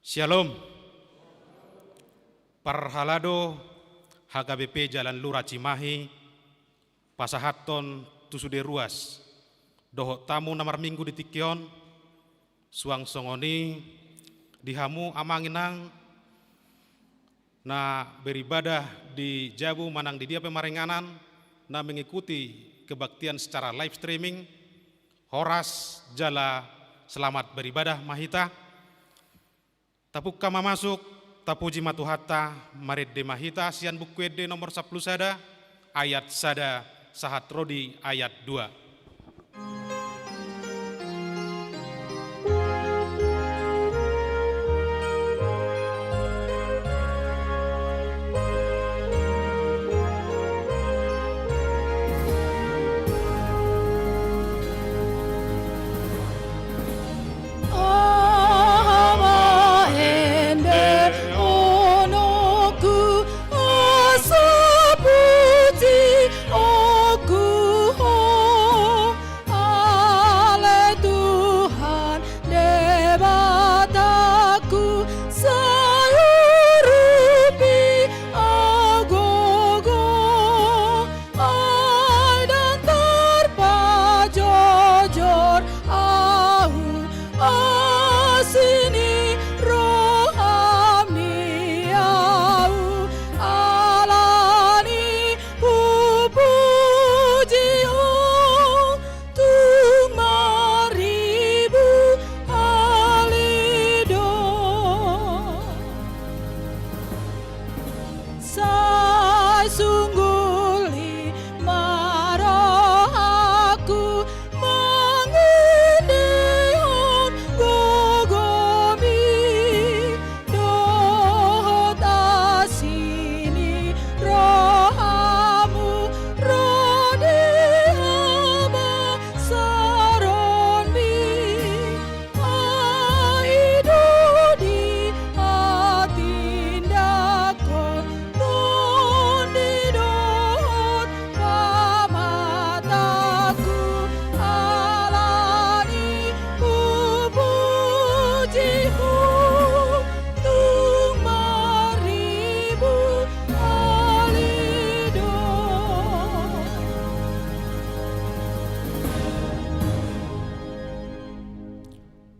Shalom. Parhalado HKBP Jalan Lurah Cimahi, Pasahaton Tusude Ruas, dohok tamu namar minggu di Tikion, suang songoni, dihamu amanginang, na beribadah di Jabu manang di dia pemarenganan, na mengikuti kebaktian secara live streaming, horas jala selamat beribadah mahita, tapuk kama masuk, tapuji matuhata, marid de mahita, sian bukwede nomor 10 sada, ayat sada, sahat rodi ayat 2.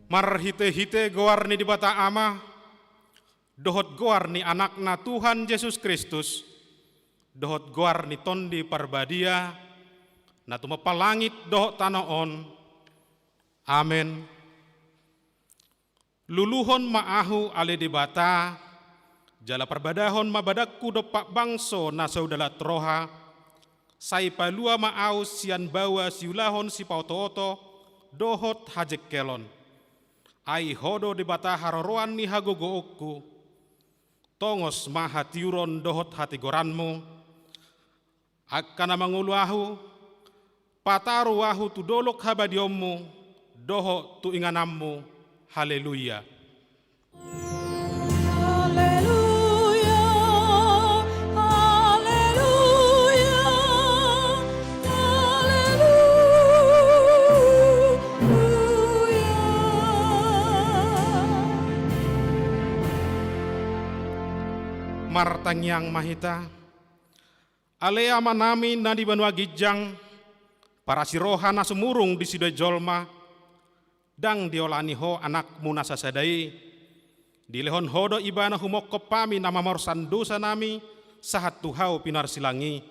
Marhite-hite goar ni di bata ama, dohot goar ni anakna Tuhan Yesus Kristus, dohot goar ni tondi parbadia, na tumapalangit dohot tanoon. Amen. Luluhon maahu ale di bata, jala parbadahon mabadakku dopak bangso na saudala troha, say palua maaw sian bawa siulahon si pauto-oto, dohot hajek kelon. Ai hodo di bata haroroan ni hagogookku, tongos mahatiuron dohot hati goranmu, akkana manguluahu, pataruahu tu dolok habadiommu, doho tu inganammu, haleluya. Martangyang mahita, alea manami na di banua gijang, para siroha na sumurung di sidai jolma, dang diolani ho anakmu nasasadai, dilehon hodo ibana humokko pami nama morsan dosa nami, sahat tuhau pinar silangi,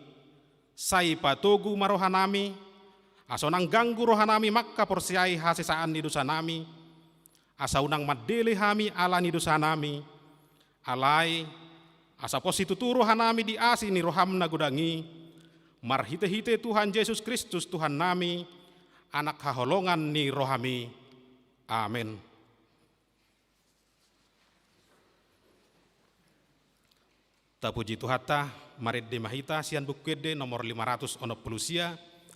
sai patugu marohanami, asonang ganggu rohanami makka porsiai hasisaan ni dosa nami, asa unang madele hami ala ni dosa nami, alai, asa positu turu hanami di asi ni rohamna gudangi, marhite-hite Tuhan Yesus Kristus Tuhan nami, anak haholongan ni rohami. Amin. Tapuji Tuhata, marid de mahita sian bukwede nomor 560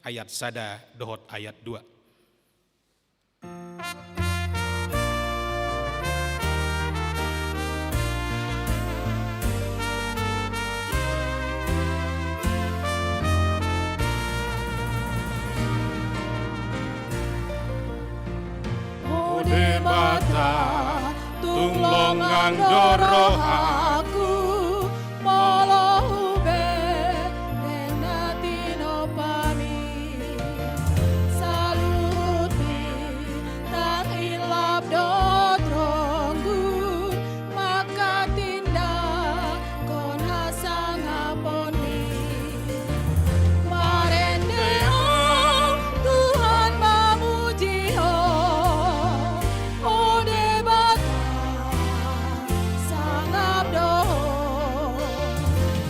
ayat sada dohot ayat 2. Bata, tu tunglongang dorohaku polohu be renatino pami saluti tak hilap dodronggu maka tindak kon hasang aponi marende Tuhan memuji ode bata sangap doh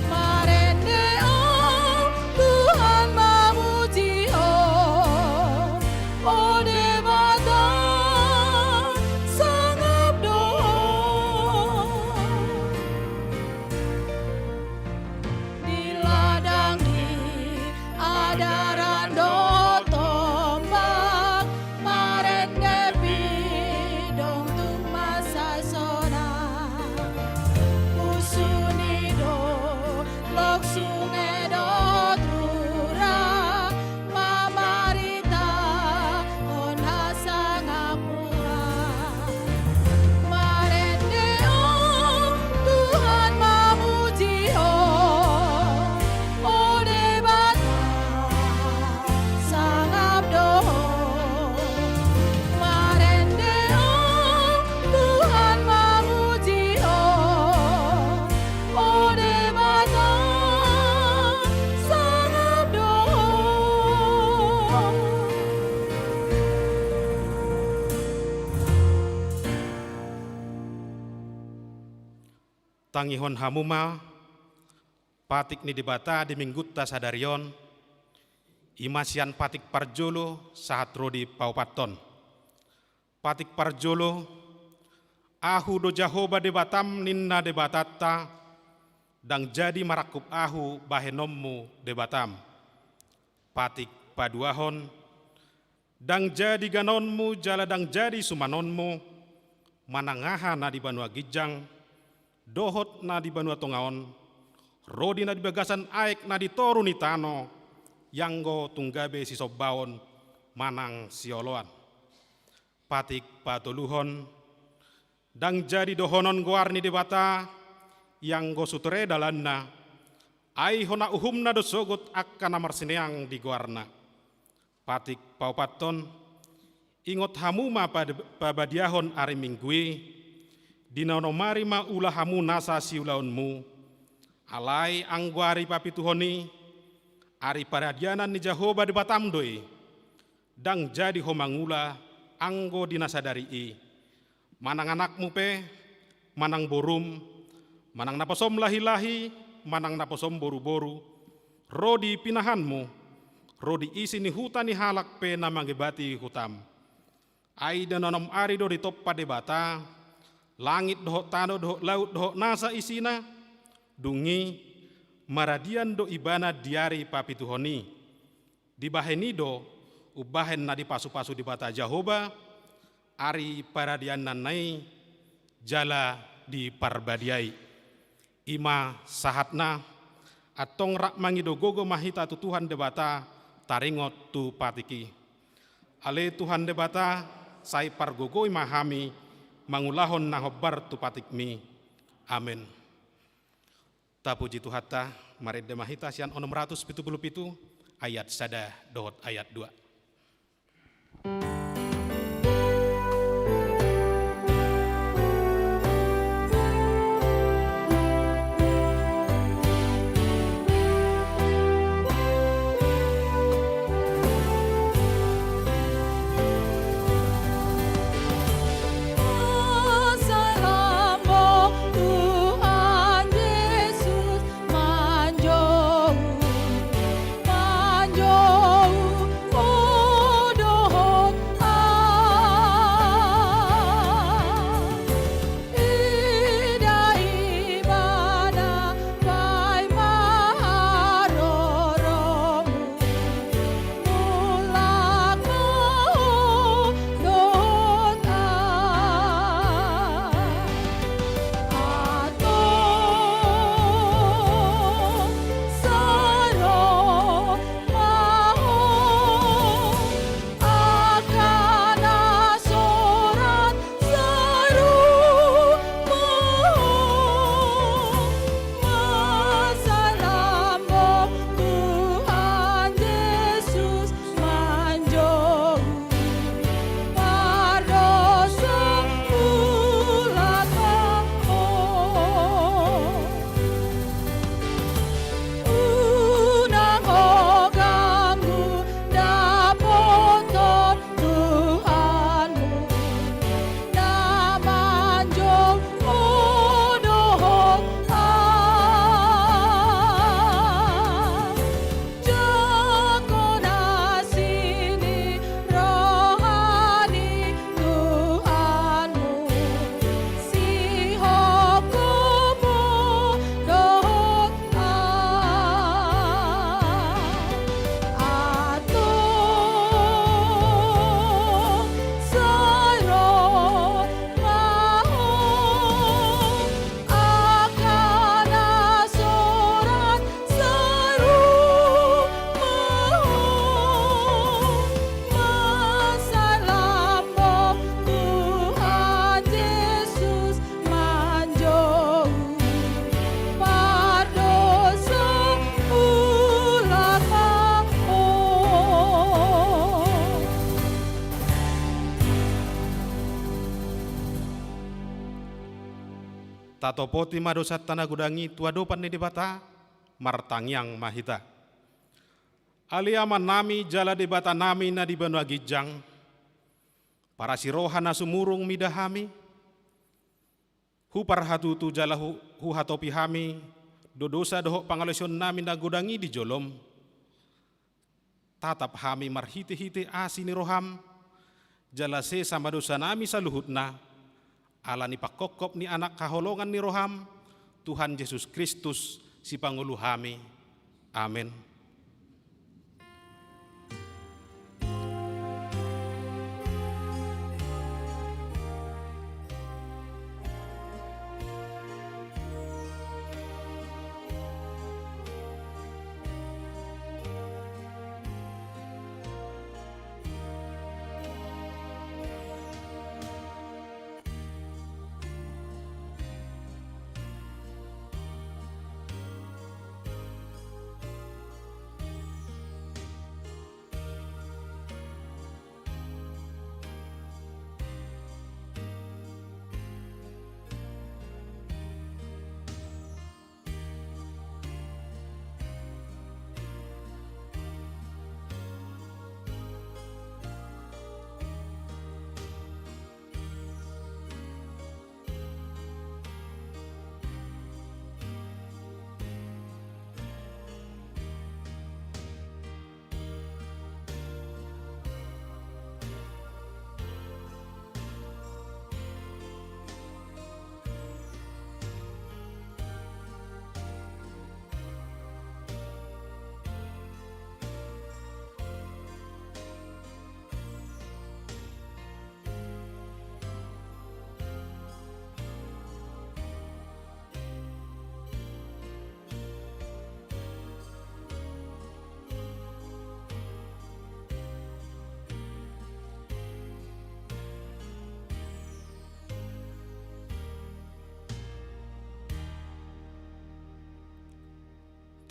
marende Tuhan memuji ode bata sangap doh di ladang di adaran do tombak marende bidong tung masa sona usuni do lok sungai do trura mamarita on hasang apura marende Tuhan memuji ode bata sangap doh marende Tuhan memuji ode bata sangap doh tangihon hamuma patik ni dibata di minggutta sadarion imasian patik parjolo sahat rodi paupaton patik parjolo ahu do Jahoba debatam ninna debatata dang jadi marakup ahu bahenommu debatam patik paduahon dang jadi ganonmu jala dang jadi sumanonmu manangaha na di Banua Gijang dohot na di Banua Tongaon rodi na di bagasan aek na di toru ni tano yanggo tunggabe si sobaon manang sioloan patik patuluhon dang jadi dohonon goarni debata yanggo sutere dalanna ai hona uhumna do sogot akkana marsineang di goarna patik paupaton ingot hamuma pabadiahon ari minggui dinonomari ma ulah hamu nasa siulaunmu alai angguari papituhoni ari paradianan ni Jahoba di batamdoi dang jadi homangula anggo dinasadari manang anakmu pe manang borum manang naposom lahi-lahi manang naposom boru-boru rodi pinahanmu rodi isi ni hutan ni halak pe namanggebati hutam ai danonom ari do di toppa debata langit dohok tano dohok laut dohok nasa isina dungi maradian do ibana diari papituhoni dibaheni do ubahen na di pasu-pasu di bata Jahoba ari paradian nanai jala di parbadiai ima sahatna atong rak mangido gogo mahita tu Tuhan debata taringot tu patiki ale Tuhan debata sai pargogo imahami mangulahon na hobar tu patikmi amin. Tapuji Tuhata marid mahita sian 677 ayat sada dohot ayat 2. Manjou, manjou, tato poti madosat tanah gudangi tua dopan ni debata martangyang mahita. Aliaman nami jala debata nami na di Banua Gijang, para sirohan na sumurung midahami, hu parhatutu jala hu hatopi hami, dodosa dohok pangalesion nami na gudangi di jolom, tatap hami marhiti-hiti asini roham, jala se sama dosa nami saluhutna, ala ni pakokop ni anak kaholongan ni roham, Tuhan Yesus Kristus si pangulu hami. Amin.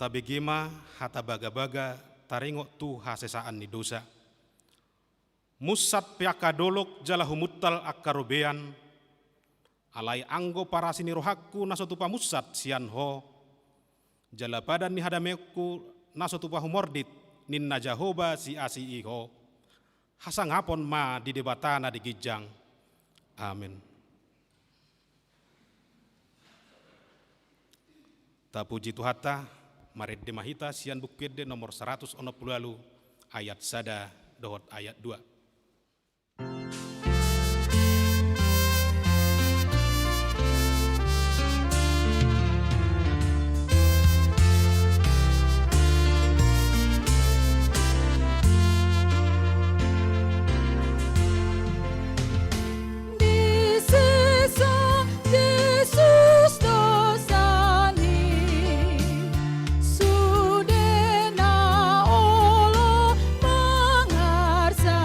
Tabigima hata baga-baga taringok tu hasesaan ni dosa. Musat piaka dolok jala humuttal akkarobean, alai anggo parasini rohakku nasotu pamusat sian ho, jala badan ni hadameku nasotu pahumordit ninna Jahoba si asi iho, hasangapon ma di debatana di Gijang. Amin. Tapuji Tuhata, Maret de Mahita sian bukede nomor 160 ayat sada dohot ayat 2. Sudena olo mangarsa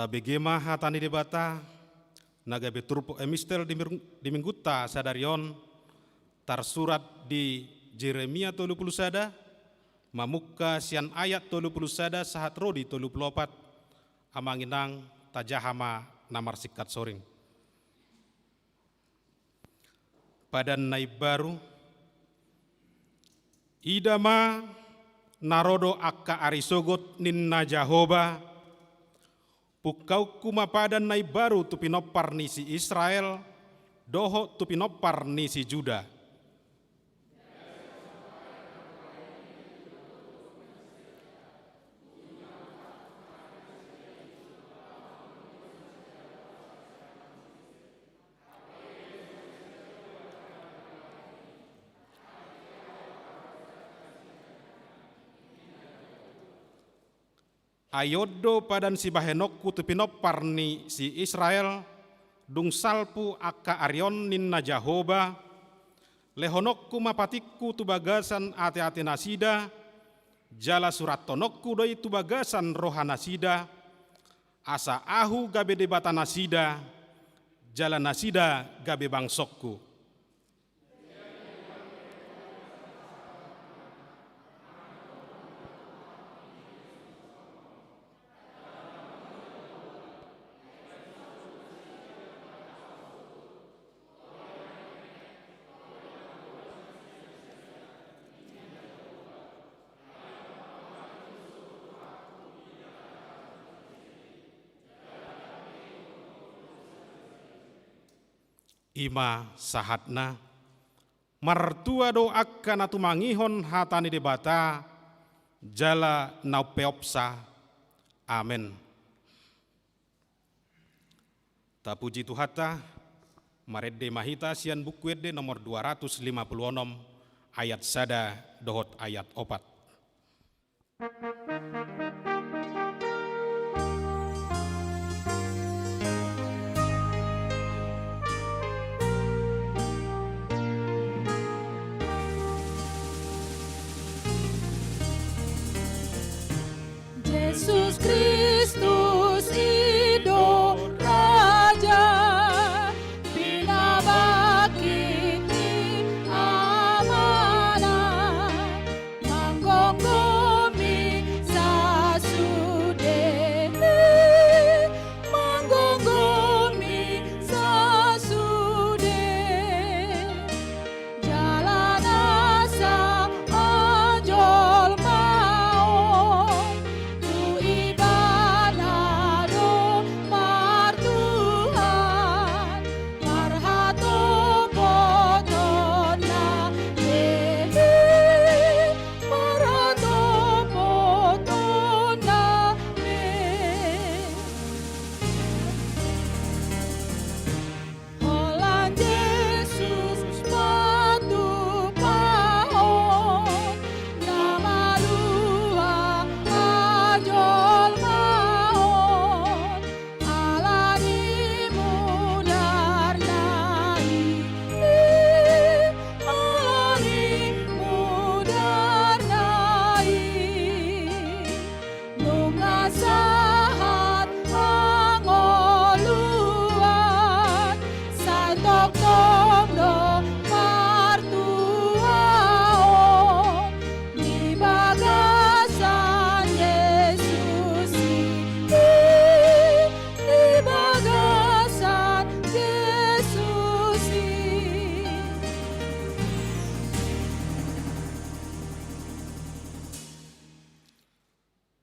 Tabegema hatani debata nagabe turpo emistel di mingguta sadarion tarsurat di Jeremia 30 sada mamuka sian ayat 30 sada sahat rodi 34 amanginang tajahama namar sikat soring. Padan naib baru idama narodo akka arisogot ninna Jahoba pukau kuma padan naib baru tu pinopar nisi Israel doho tu pinopar nisi Juda. Ayodo padan si bahenokku tu pinopar ni si Israel dung salpu akka arion ninna Jahoba lehonokku mapatikku tu bagasan ate-ate nasida jala surat tonokku doi tu bagasan roha nasida asa ahu gabe debata nasida jala nasida gabe bangsokku. Ima sahatna martua do akka natu mangihon hatani debata jala naupeopsa. Amen. Tapuji Tuhata maredde mahita sian buku ede nomor 256 ayat sada dohot ayat opat. Yesus Kristus Ido Raja pinabakiti amanah manggonggomi sasude manggonggomi sasude jalan asa anjol mau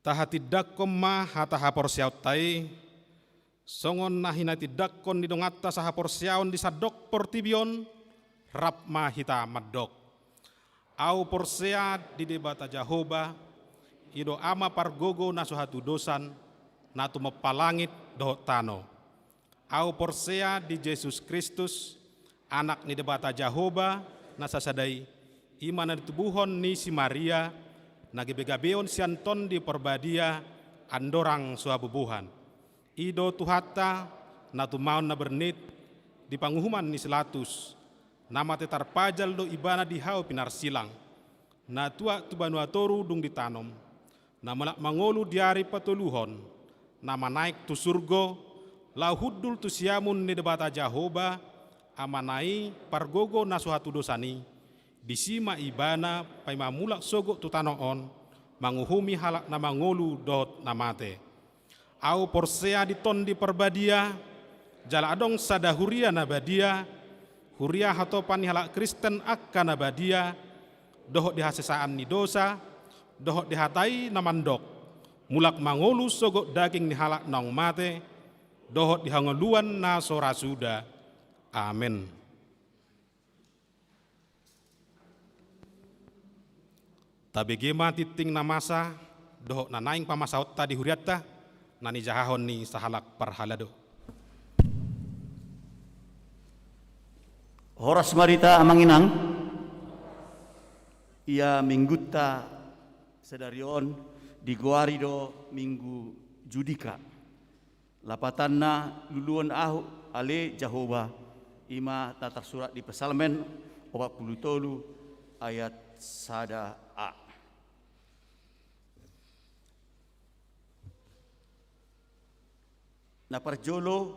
Tahatidakom ma hataha porsiaut tai songon nahina tidakkon di dongata saha porsiaon di sadok portibion rap ma hita madok au porsea di debata Jahoba ido ama pargogo nasuhatu dosan natu mepalangit doh tano au porsea di Yesus Kristus anak ni debata Jahoba nasasadai imana ditubuhon ni si Maria nagebegabeon sianton di perbadia andorang suabubuhan ido tuhata natu maun na bernit di panguhuman ni selatus nama tetar pajal do ibana di hau pinar silang na tua tu banua toru dung ditanom na malak mangolu diari patuluhon nama naik tu surgo, lau huddul tu siamun ni debata Jahoba, amanai pargogo nasuhatu dosani, disima ibana paima mulak sogo tu tanoon, manguhumi halak nama ngolu dot namate. Au porsea diton di perbadia, jala adong sada huria nabadia, huria hatopan halak Kristen akka nabadia, dohok dihasesaan ni dosa, dohok dihatai namandok, mulak mangolu sogok daging ni halak nong mate, dohok dihangoluan na sorasuda. Amin. Tabegema titing namasa, dohok nanaing pamasaot tadi huriatta, nani jahahon ni sahalak parhalado. Horas marita amanginang, ia minggutta sedarion di Guarido minggu judika. Lapatanna luluan ahu ale Jahoba ima tatar surat di Pesalmen 43 ayat 1a. Na parjolo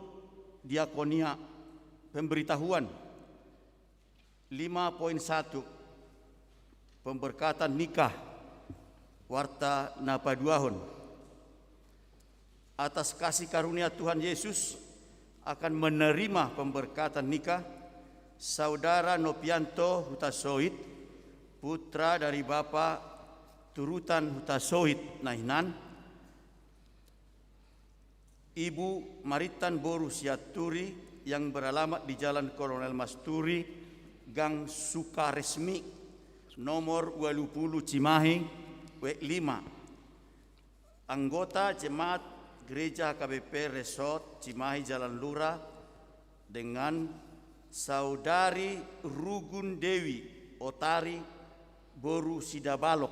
diakonia pemberitahuan 5.1 pemberkatan nikah warta napaduahon. Atas kasih karunia Tuhan Yesus akan menerima pemberkatan nikah saudara Nopianto Hutasoit, putra dari Bapak turutan Hutasoit Nahinan, Ibu Maritan Boru Siaturi yang beralamat di Jalan Kolonel Masturi, Gang Sukaresmi, nomor 20 Cimahi, W5. Anggota Jemaat Gereja KBP Resort Cimahi Jalan Lurah dengan saudari Rugun Dewi Otari Boru Sidabalok,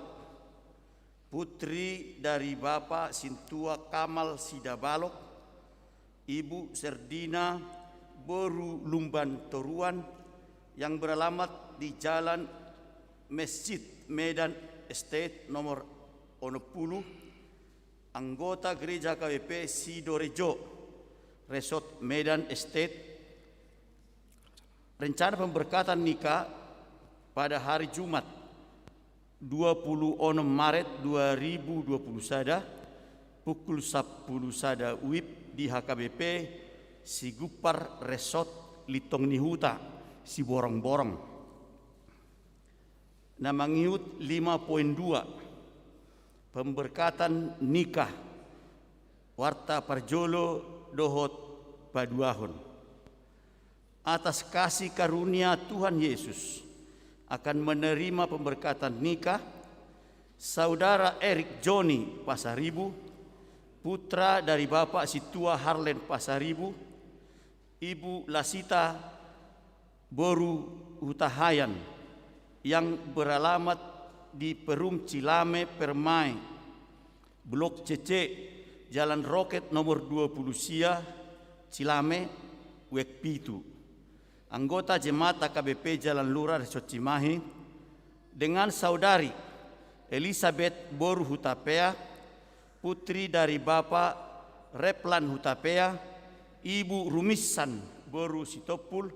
putri dari Bapak Sintua Kamal Sidabalok, Ibu Serdina Boru Lumban Toruan yang beralamat di Jalan Masjid Medan Estate nomor 10, anggota Gereja KBP Sidorejo Resort Medan Estate. Rencana pemberkatan nikah pada hari Jumat 26 Maret 2020 sada pukul 10 sada WIB di HKBP Sigupar Resort Litong Nihuta Siborong-borong. Namangiut 5.2 pemberkatan nikah warta parjolo dohot paduahon. Atas kasih karunia Tuhan Yesus akan menerima pemberkatan nikah saudara Erik Joni Pasaribu, putra dari Bapak Situa Harlen Pasaribu, Ibu Lasita Boru Hutahayan yang beralamat di Perum Cilame Permai, Blok CC, Jalan Roket nomor 20 Sia, Cilame, Wekpitu. Anggota Jemaat KBP Jalan Lurah Resort Cimahi dengan saudari Elizabeth Boru Hutapea, putri dari Bapak Replan Hutapea, Ibu Rumisan Boru Sitopul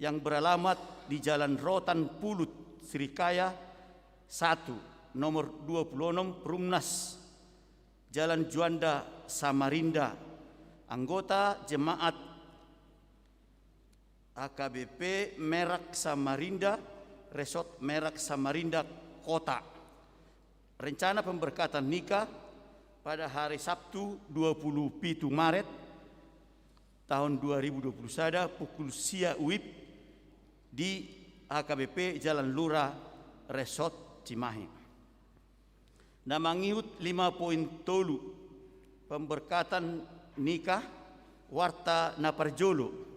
yang beralamat di Jalan Rotan Pulut Srikaya 1 nomor 26 Perumnas Jalan Juanda Samarinda. Anggota Jemaat AKBP Merak Samarinda Resort Merak Samarinda Kota. Rencana pemberkatan nikah pada hari Sabtu 27 Maret tahun 2020 sada pukul sia UIP di AKBP Jalan Lurah Resort Cimahi. Namangiut 5.3 pemberkatan nikah warta naparjolo.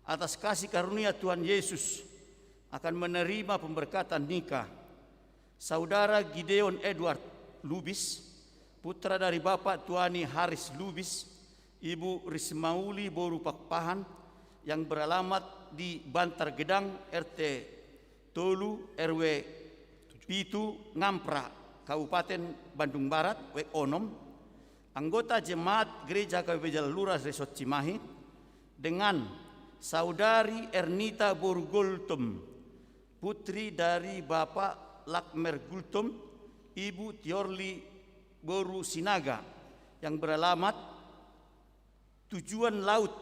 Atas kasih karunia Tuhan Yesus akan menerima pemberkatan nikah saudara Gideon Edward Lubis, putra dari Bapak Tuani Haris Lubis, Ibu Rismauli Boru Pakpahan yang beralamat di Bantar Gedang RT Tolu RW Pitu Ngampra Kabupaten Bandung Barat W Onom. anggota jemaat Gereja KBP Jalan Lurah Resort Cimahi dengan Saudari Ernita Borgultum, putri dari Bapak Lakmer Gultum, Ibu Tiorli Boru Sinaga, yang beralamat Tujuan Laut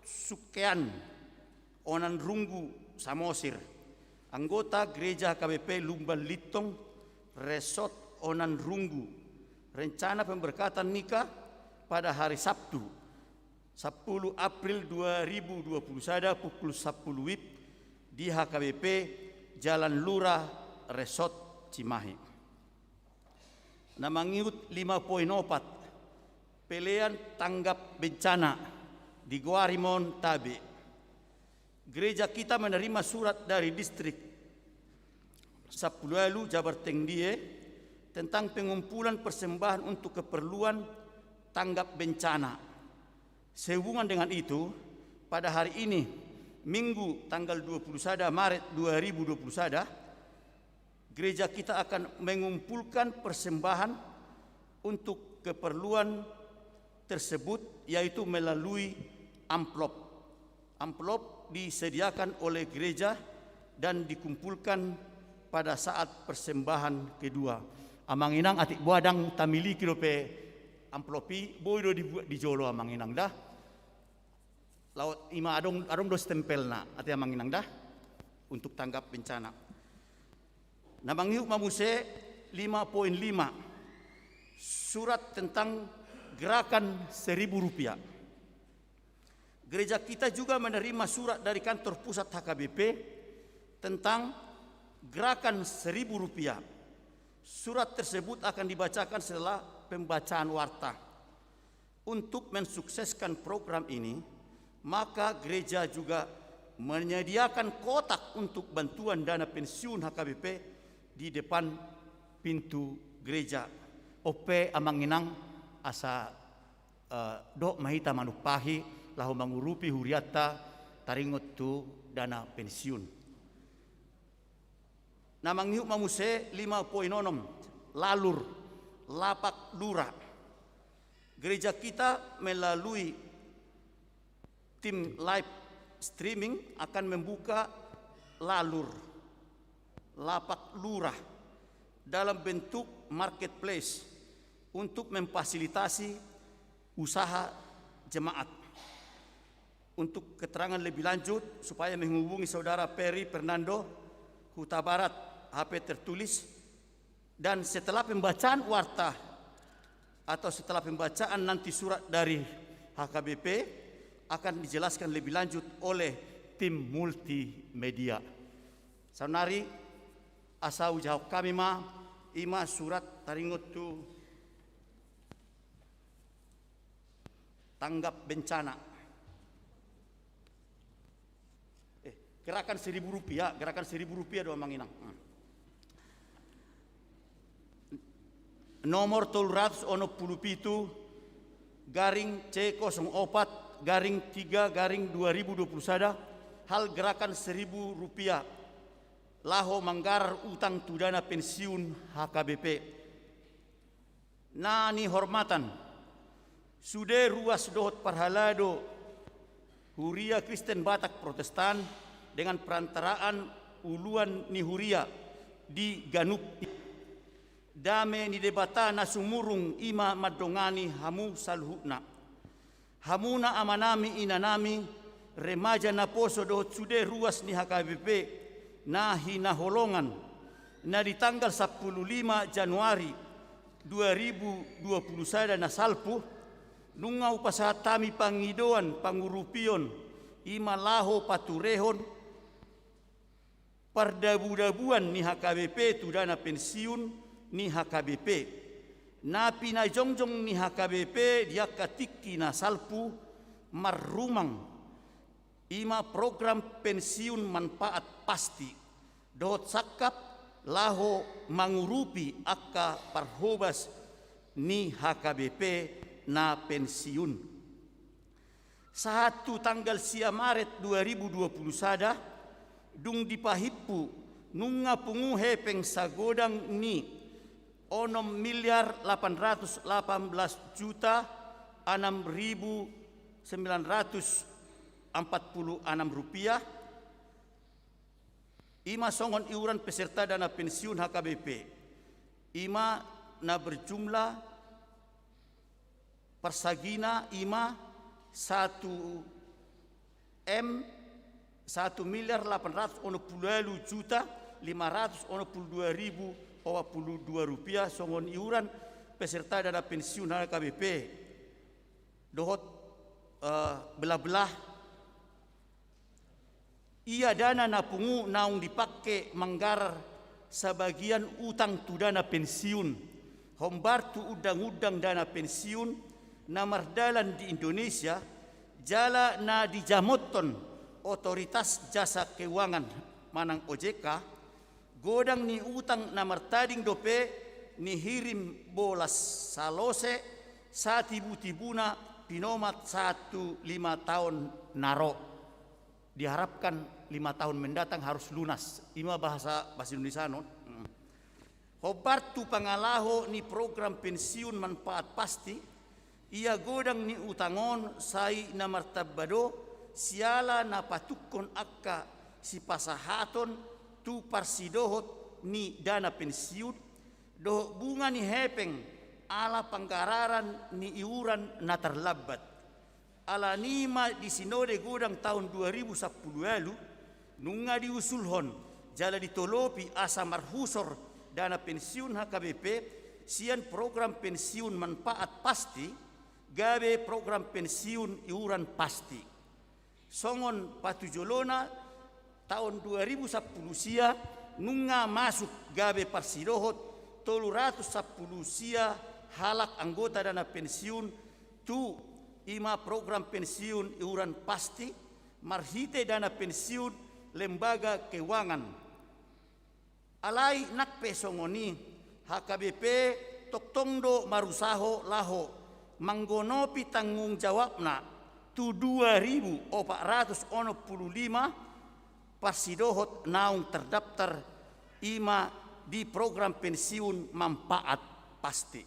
Sukean, Onan Runggu, Samosir. Anggota Gereja KBP Lumban Litong, Resort Onan Runggu. Rencana pemberkatan nikah pada hari Sabtu 10 April 2021 pukul 10 WIB di HKBP Jalan Lurah Resort Cimahi. Namangiut 5.4 pelean tanggap bencana di Guarimon Tabe. Gereja kita menerima surat dari distrik Sapulalu Jabar Tengdie tentang pengumpulan persembahan untuk keperluan tanggap bencana. Sehubungan dengan itu, pada hari ini, Minggu tanggal 21 Maret 2021, gereja kita akan mengumpulkan persembahan untuk keperluan tersebut, yaitu melalui amplop. Amplop disediakan oleh gereja dan dikumpulkan pada saat persembahan kedua. Amanginang atik buadang tamiliki dope amplopi boy do di jolo amanginang dah. Laut ima adong do stempelna ati amanginang dah untuk tanggap bencana. Namangiu mamuse 5.5 surat tentang gerakan Rp1.000. Gereja kita juga menerima surat dari kantor pusat HKBP tentang gerakan Rp1.000. Surat tersebut akan dibacakan setelah pembacaan warta. Untuk mensukseskan program ini, maka gereja juga menyediakan kotak untuk bantuan dana pensiun HKBP di depan pintu gereja. Ope amanginang asa dok mahita manupahi lahu mangurupi huriata taringot tu dana pensiun. Namanghiu mamuse 5.6 lalur lapak lurah. Gereja kita melalui tim live streaming akan membuka lalur lapak lurah dalam bentuk marketplace untuk memfasilitasi usaha jemaat. Untuk keterangan lebih lanjut supaya menghubungi saudara Peri Fernando Huta Barat, HP tertulis, dan setelah pembacaan warta atau setelah pembacaan nanti surat dari HKBP akan dijelaskan lebih lanjut oleh tim multimedia. Saunari asau jawab kami ima surat taringot tu tanggap bencana. Gerakan Rp1.000, gerakan Rp1.000 doang manginang. Nomor 317 garing C04 garing 3 garing 2021 hal gerakan Rp1.000 laho manggarar utang tudana pensiun HKBP. Nani hormatan sude ruas dohot parhalado Huria Kristen Batak Protestan dengan perantaraan uluan ni Huria di Ganup dame ni debatana sumurung ima madongani hamu salhuna hamuna amanami inanami remaja na poso dohot sude ruas ni HKBP na hinaholongan na di tanggal 15 Januari 2021 na salpu nunga upasatami pangidoan pangurupion ima laho paturehon pardabu-dabuan ni HKBP tu dana pensiun ni HKBP. Na pinajongjong ni HKBP dia katiki na salpu marrumang ima program pensiun manfaat pasti. Dohot sakap laho mangurupi akka parhobas ni HKBP na pensiun. 1 tanggal sia Maret 2021 dung dipahipu nunga punguhe pengsagodang ni miliar 818 juta 6.946 rupiah. Ima songon iuran peserta dana pensiun HKBP. Ima na berjumlah persagina ima 1 miliar 820 juta 522.022 rupiah songon iuran peserta dana pensiun HKBP. Dohot belah-belah ia dana napungu naung dipakai manggarar sebagian utang tu dana pensiun. Hombar tu udang-udang dana pensiun namardalan di Indonesia jala na dijamoton otoritas jasa keuangan manang OJK godang ni utang namartading dope ni hirim bolas salose satibu-tibuna pinomat 1 5 tahun naro. Diharapkan 5 tahun mendatang harus lunas. Ima bahasa Indonesia non. Hobartu pangalaho ni program pensiun manfaat pasti. Ia godang ni utangon sai na martabado siala na patukon akka si pasahaton tu parsidohot ni dana pensiun doh bunga ni hepeng ala panggararan ni iuran na terlambat. Ala nima di sinode godang tahun 2010 lalu nunga diusulhon jala ditolopi asa marhusor dana pensiun HKBP sian program pensiun manfaat pasti gabe program pensiun iuran pasti. Songon patujolona tahun 2010 sia nunga masuk gabe parsidohot 310 sia halak anggota dana pensiun tu ima program pensiun iuran pasti marhite dana pensiun lembaga keuangan. Alai nakpe songoni HKBP toktongdo marusaho laho manggonopi tanggung jawabna tu 2.445 parsidohot naung terdaftar ima di program pensiun manfaat pasti.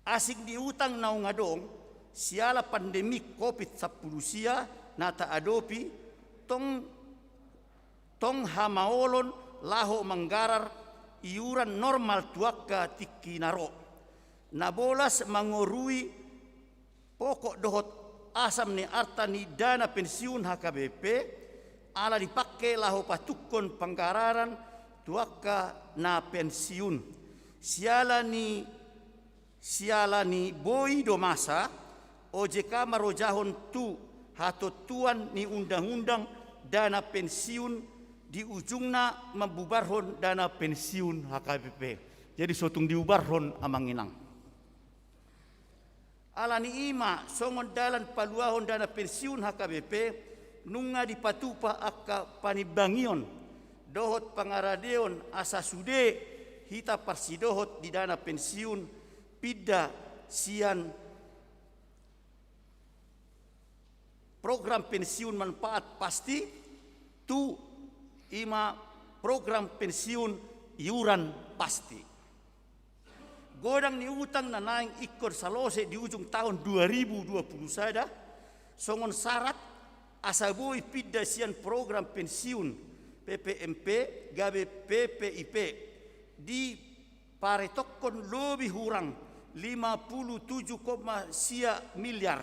Asik diutang naung adong siala pandemik COVID-10 sia nata adopi tong hamaolon laho manggarar iuran normal tuaka tiki naro. Nabolas mangorui pokok dohot asam ni arta ni dana pensiun HKBP ala dipakai laho patukon panggararan tuaka na pensiun. Siala ni boi do masa OJK marojahon tu hatotuan ni undang-undang dana pensiun di ujungna membubarhon dana pensiun HKBP. Jadi sotung diubarhon amanginang. Alani ima songon dalan paluahon dana pensiun HKBP nunga dipatupa akka panibangion dohot pangaradeon asa sude hita parsidohot di dana pensiun pida sian program pensiun manfaat pasti tu ima program pensiun iuran pasti. Godang ni utang na naing ikor salose di ujung tahun 2020 sada songon syarat asaboi pidda sian program pensiun PPMP gabe PPIP di paretokon lebih hurang 57, miliar.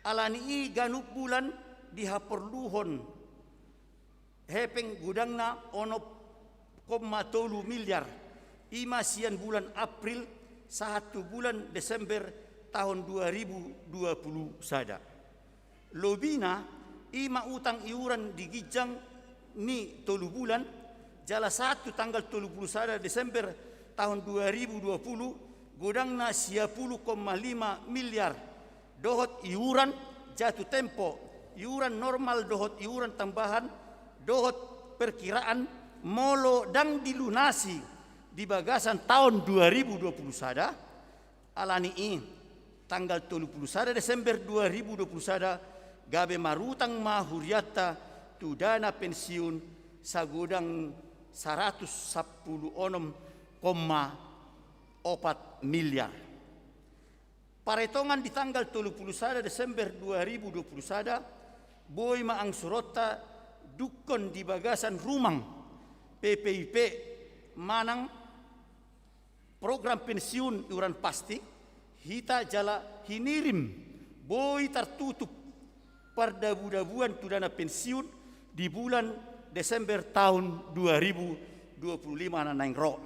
Alani ganuk bulan dihaperluhon hepeng gudangna ono 3 miliar. Ima sian bulan April 1 bulan Desember tahun 2020 sada. Lobina ima utang iuran digijang ni 3 bulan jala 1 tanggal 30 sada Desember tahun 2020 gudangna 10,5 miliar. Dohot iuran jatuh tempo, iuran normal dohot iuran tambahan, dohot perkiraan molo dang dilunasi di bagasan tahun 2020 sada alani tanggal 30 sada Desember 2020 sada gabe marutang mahuriata tu dana pensiun sagudang 110 miliar. Paretongan di tanggal 31 Desember 2021, boy maang surota dukon di bagasan rumang PPIP manang program pensiun iuran pasti hita jala hinirim boy tertutup perdabu-dabuan tudana pensiun di bulan Desember tahun 2025 nanaing ro.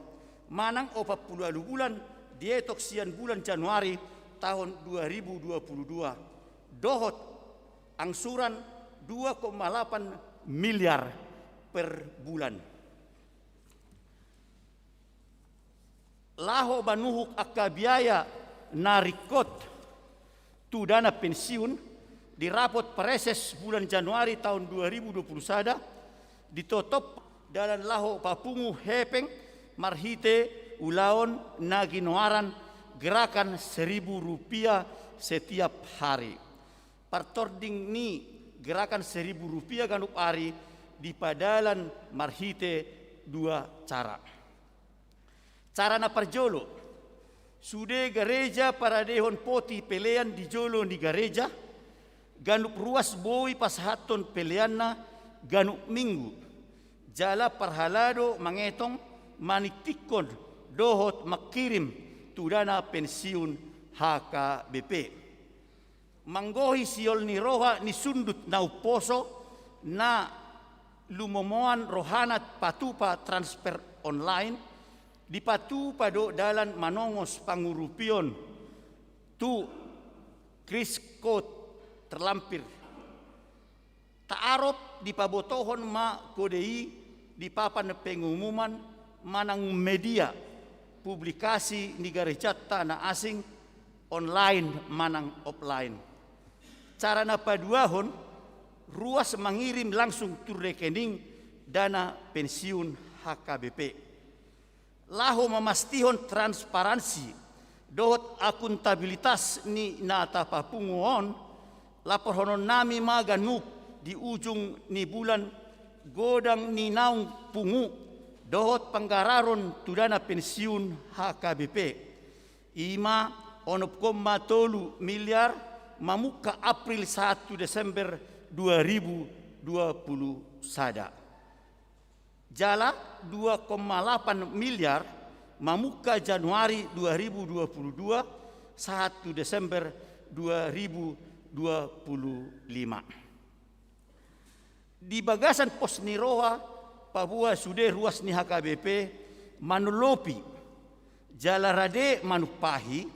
Manang 40 bulan dietoksian bulan Januari tahun 2022. Dohot angsuran 2,8 miliar per bulan. Laho banuhuk akka biaya narikot tu dana pensiun di rapot pereses bulan Januari tahun 2021 ditotop dalam laho papungu hepeng marhite ulaon naginoaran gerakan Rp1.000 setiap hari. Partording ni gerakan Rp1.000 ganup hari di padalan marhite dua cara. Cara na parjolo, sude gereja para dehon poti pelean di jolo di gereja, ganup ruas boi pashaton peleanna ganup minggu. Jala parhalado mangetong maniktikon dohot makirim tudana pensiun HKBP. Manggohi siol ni roha ni sundut na uposo na lumomoan rohanat patupa transfer online di patu pado dalan manongos pangurupion tu kriskot terlampir. Taarop di pabotohon ma kodei di papan pengumuman manang media publikasi ni garejata na asing online manang offline. Cara na paduahon ruas mengirim langsung tu rekening dana pensiun HKBP. Laho memastihon transparansi dohot akuntabilitas ni nata papunguon laporhonon nami maganup di ujung ni bulan godang ni naung pungu dohot panggararon tudana pensiun HKBP. Ima 6,3 miliar mamuka April 1 Desember 2020 sada. Jala 2,8 miliar mamuka Januari 2022 1 Desember 2025. Di bagasan pos niroha pabua sude ruas ni HKBP manulopi jala rade manupahi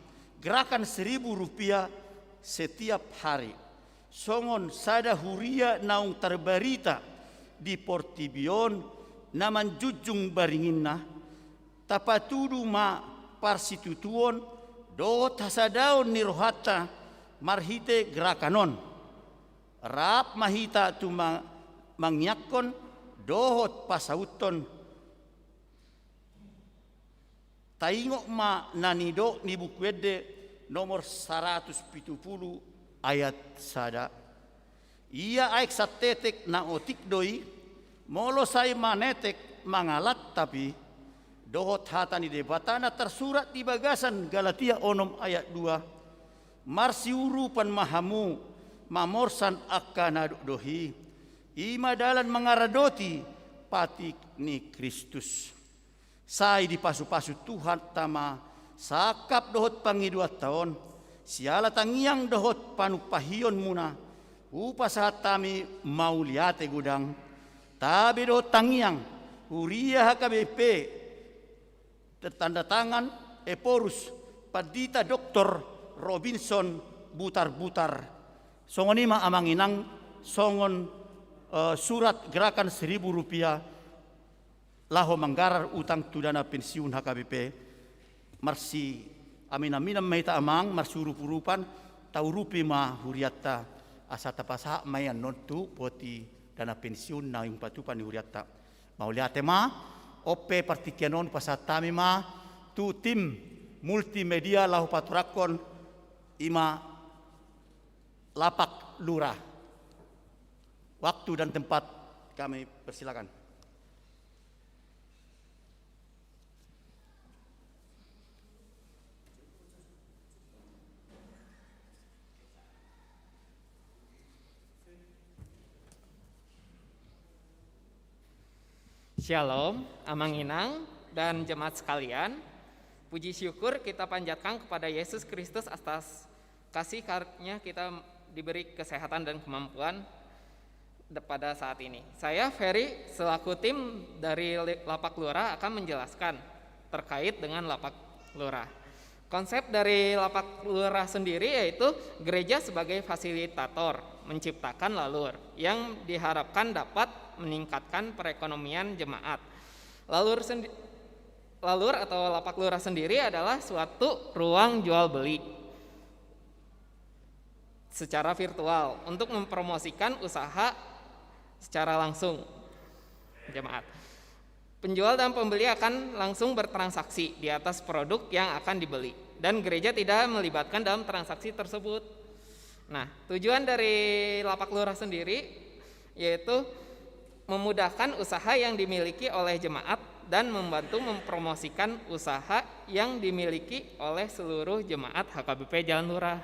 gerakan Rp1.000 setiap hari. Songon sada huria naung terbarita di Portibion naman jujung baringinna tapatudu ma parsitutuon dot hasadaon ni rohata marhite gerakanon rap mahita tu mangyakon dohot pasauton taingok ma nanido ni bukwede nomor 170 ayat sada. Ia aik satetek na otik doi molo say manetek mangalat tapi dohot hatani debatana tersurat di bagasan Galatia 6 ayat 2 marsiuru pan mahamu mamorsan akkana dohi ima dalan mengaradoti patik ni Kristus say di pasu-pasu Tuhan tama sakap dohot pangi 2 tahun siala tangiang dohot panupahion muna upasahat tami mauliate gudang tabi do tangiang huria HKBP tanda tangan Eporus Padita Dr. Robinson butar-butar songon ima amanginang songon surat gerakan Rp1.000 laho manggarar utang tudana pensiun HKBP marsi amin-aminam mahita amang marsurupurupan taurupi ma huriata asata pasaha mayan nontu poti dana pensiun na yung patupan ni huriata mauliate ma ope partikianon pasatami ma tu tim multimedia lahu paturakon ima lapak lurah. Waktu dan tempat kami persilakan. Shalom, Amanginang dan jemaat sekalian. Puji syukur kita panjatkan kepada Yesus Kristus atas kasih karunia kita diberi kesehatan dan kemampuan pada saat ini. Saya Ferry selaku tim dari Lapak Lurah akan menjelaskan terkait dengan Lapak Lurah. Konsep dari Lapak Lurah sendiri yaitu gereja sebagai fasilitator menciptakan lalur yang diharapkan dapat meningkatkan perekonomian jemaat. Lalur atau Lapak Lurah sendiri adalah suatu ruang jual beli secara virtual untuk mempromosikan usaha secara langsung jemaat. Penjual dan pembeli akan langsung bertransaksi di atas produk yang akan dibeli dan gereja tidak melibatkan dalam transaksi tersebut. Nah, tujuan dari Lapak Lurah sendiri yaitu memudahkan usaha yang dimiliki oleh jemaat dan membantu mempromosikan usaha yang dimiliki oleh seluruh jemaat HKBP Jalan Lurah.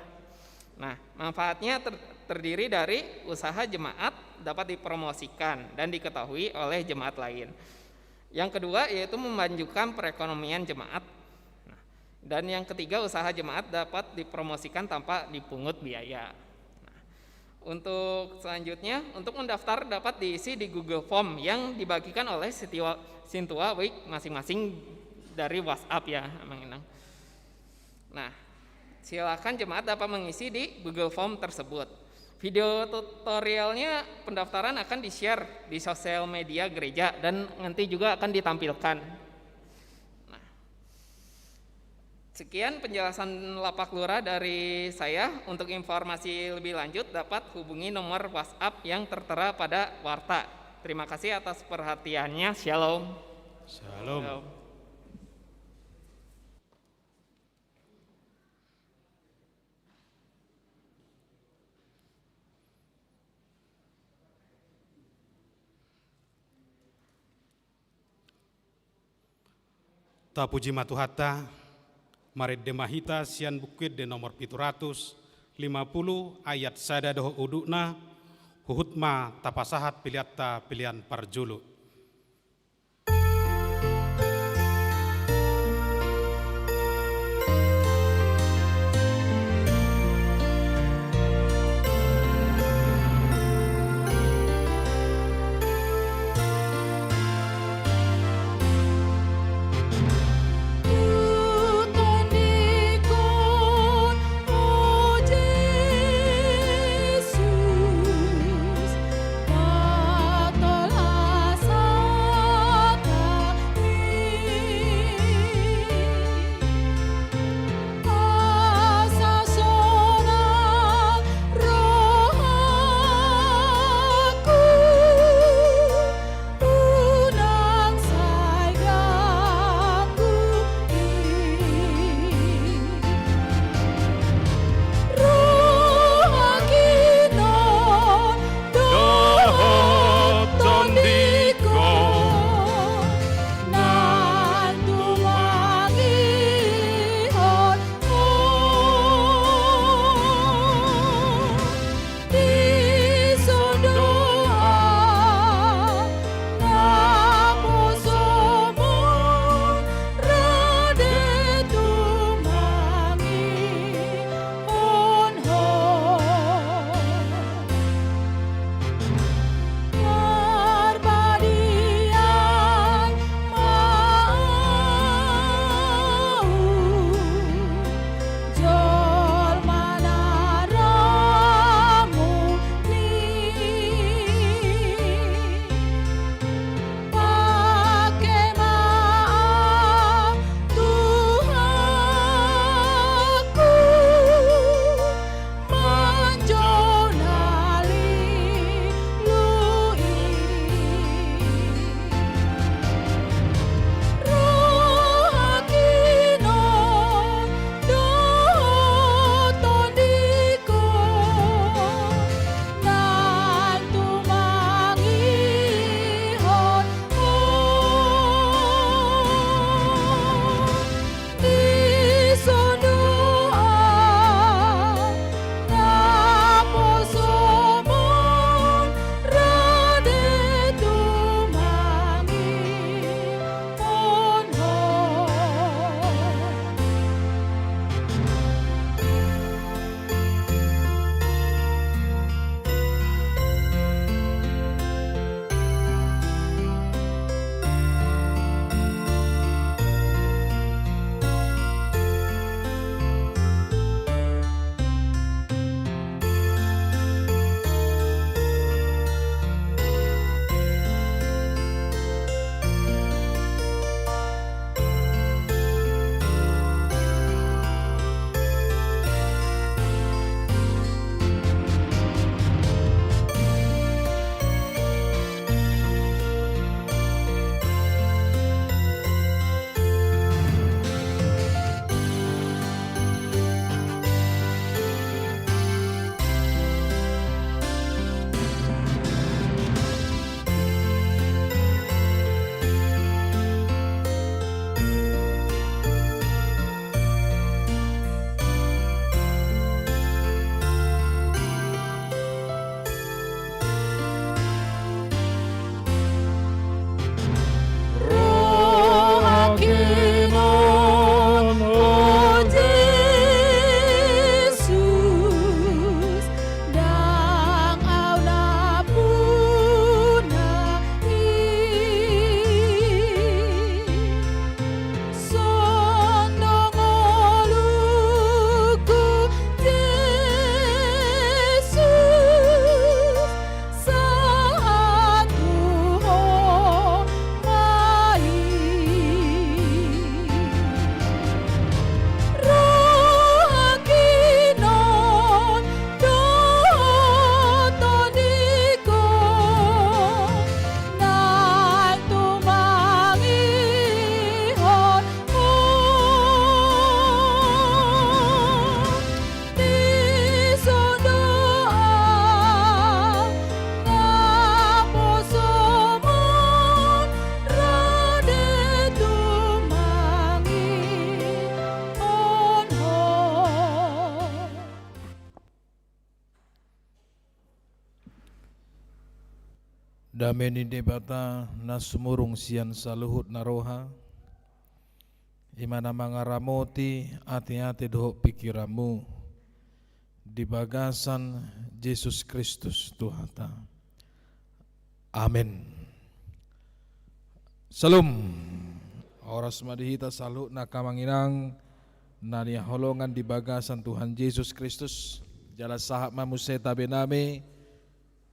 Nah, manfaatnya terdiri dari usaha jemaat dapat dipromosikan dan diketahui oleh jemaat lain. Yang kedua yaitu memajukan perekonomian jemaat. Nah, dan yang ketiga usaha jemaat dapat dipromosikan tanpa dipungut biaya. Untuk selanjutnya, untuk mendaftar dapat diisi di Google Form yang dibagikan oleh Sintua Week masing-masing dari WhatsApp ya, Mang. Nah, silakan jemaat dapat mengisi di Google Form tersebut. Video tutorialnya pendaftaran akan di-share di sosial media gereja dan nanti juga akan ditampilkan. Sekian penjelasan Lapak Lurah dari saya. Untuk informasi lebih lanjut dapat hubungi nomor WhatsApp yang tertera pada warta. Terima kasih atas perhatiannya. Shalom. Shalom. Shalom. Ta puji matuhata, mari demahita sian bukit de nomor 750 ayat sada doho udukna huhutma tapasahat piliatta pilihan parjulu. Yesus, katolah Dameni debata na sumurung sian saluhut naroha, imana mangaramoti ati-ati doho pikiramu di bagasan Yesus Kristus Tuhata. Amin. Salam. Oras madihita salut na kamanginang na niholongan di bagasan Tuhan Yesus Kristus. Jala sahab mamuseta bename.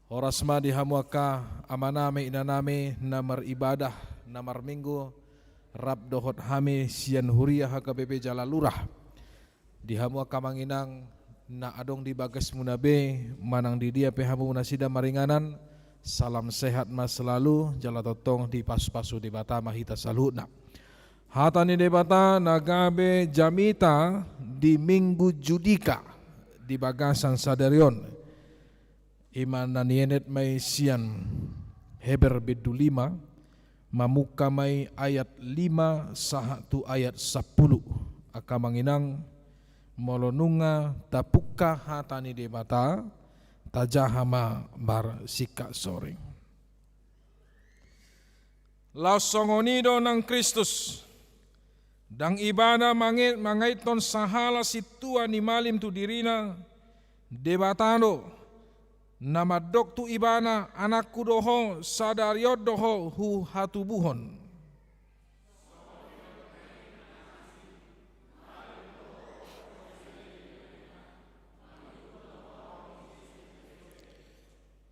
Oras madihamuaka amaname inaname namar ibadah namar minggu rab dohot hame sian huria HKBP Jala Lurah. Dihamuaka kamanginang na adong di bagas munabe manang di dia pehamu nasida maringanan. Salam sehat mas selalu jala totong di pas-pasu di bata mahita salutna. Hatani di bata nagabe jamita di minggu judika di bagasan sadarion. Iman nanienet may sian Heber bedu 5 mamuka may ayat 5 sahatu ayat 10 akamanginang molonunga tapuka hatani di bata tajahama bar sika soring. Lausongonido ng Kristus dang ibada mangaiton sahala situa ni malim tu dirina debatano namadok tu ibana anakku doho sadariot doho hu hatubuhon.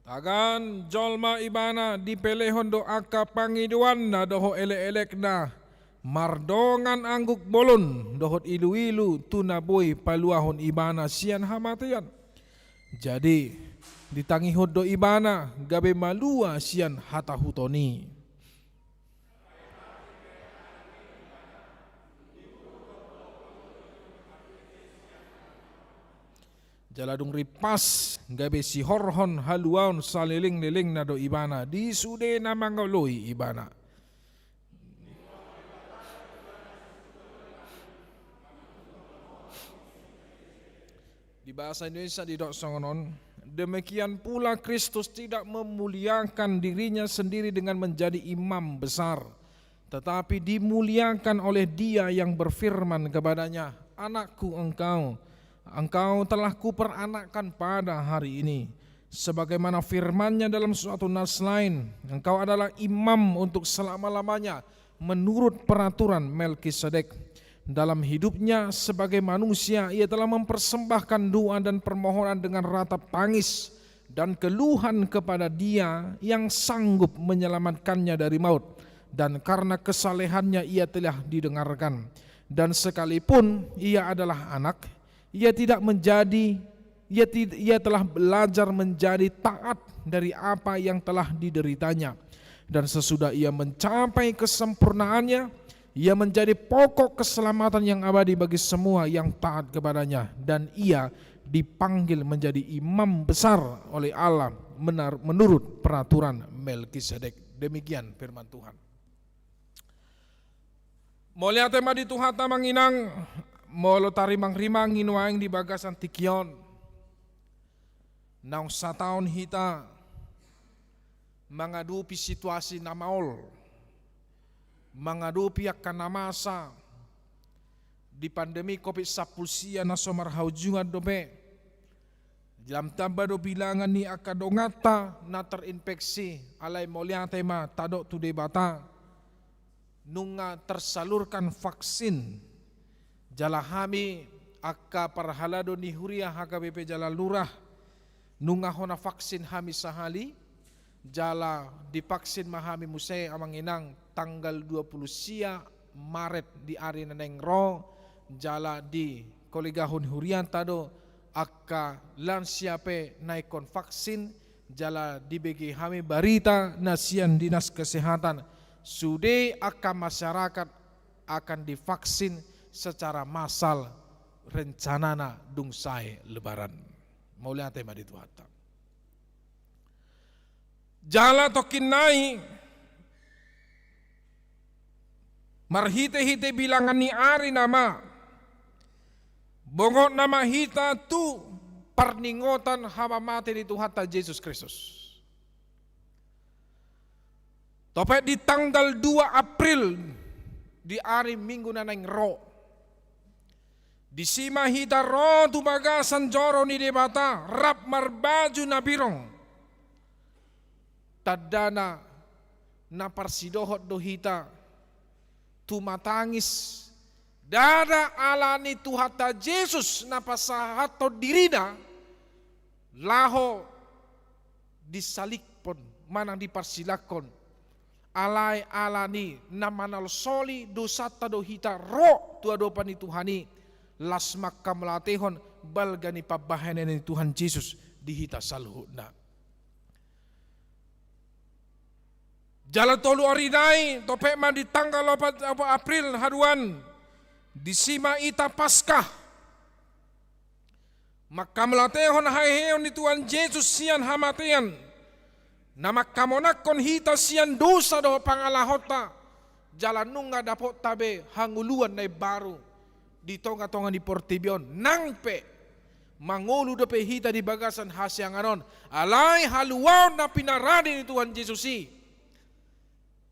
Tagan jolma ibana dipelehon do aka pangiduan na doho elek-elek na mardongan angguk bolon dohot ilu-ilu tunaboy paluahon ibana sian hamatian. Jadi ditangihod do ibana gabe malua sian hatahutoni. Jaladung ripas gabe si horhon haluaon saliling-liling na do ibana di sude na mangoloi ibana. Di bahasa Indonesia di dok songonon, demikian pula Kristus tidak memuliakan dirinya sendiri dengan menjadi imam besar, tetapi dimuliakan oleh Dia yang berfirman kepadanya, anakku engkau telah kuperanakkan pada hari ini. Sebagaimana firman-Nya dalam suatu nas lain, engkau adalah imam untuk selama-lamanya menurut peraturan Melkisedek. Dalam hidupnya sebagai manusia, ia telah mempersembahkan doa dan permohonan dengan ratap tangis dan keluhan kepada Dia yang sanggup menyelamatkannya dari maut. Dan karena kesalehannya ia telah didengarkan. Dan sekalipun ia adalah anak, ia telah belajar menjadi taat dari apa yang telah dideritanya. Dan sesudah ia mencapai kesempurnaannya, ia menjadi pokok keselamatan yang abadi bagi semua yang taat kepadanya. Dan ia dipanggil menjadi imam besar oleh Allah menurut peraturan Melkisedek. Demikian firman Tuhan. Molia tema di Tuhan tamanginang molo tarimang-rimang inuang di bagasan tikion. Naung sataon hita mengadupi situasi namaol. Mengadupi akan masa di pandemi COVID-19 na somarhaw jungan dobe. Jam tamba do bilangan ni akadongata na terinfeksi alay molia tema tado tu debata nunga tersalurkan vaksin jalahami akka parhalado ni huria HKBP Jala Lurah nunga hona vaksin hami sahali jala divaksin mahami musai amanginang tanggal 20 sia Maret di ari naneng ro jala di kolegahun hurian tado akka lansiape naikon vaksin jala di bagi hami barita nasian dinas kesehatan sude akka masyarakat akan divaksin secara massal rencanana dungsai lebaran. Maulia tema di Tuhan. Jala tokin nai marhite-hite bilangan ni ari nama bongot nama hita tu parningotan hama mati di Tuhan ta Yesus Kristus. Topet di tanggal 2 April di hari Minggu naneng ro. Di sima hita ro tu bagasan joro ni debata rap marbaju na birong. Tadana na parsidohot do hita tu matangis dada alani Tuhata Yesus na pasahato dirina laho disalikpon manang diparsilakon alai alani na manal soli dosata dohita ro tu adopan ni Tuhani las makka melatehon balgani pabahanan ni Tuhan Yesus dihita salhuna. Jalan tolu orinai topek man di tanggal 8 April haruan di sima ita Paskah maka melatehon haeheon ni Tuhan Yesus sian hamatian nama kamonakon hita sian dosa do pangalahota jalan nunga dapot tabe hanguluan na baru di tonga-tonga di Portibion nangpe mangulu dope hita di bagasan hasyang anon alai haluan na pinaradi ni Tuhan Yesus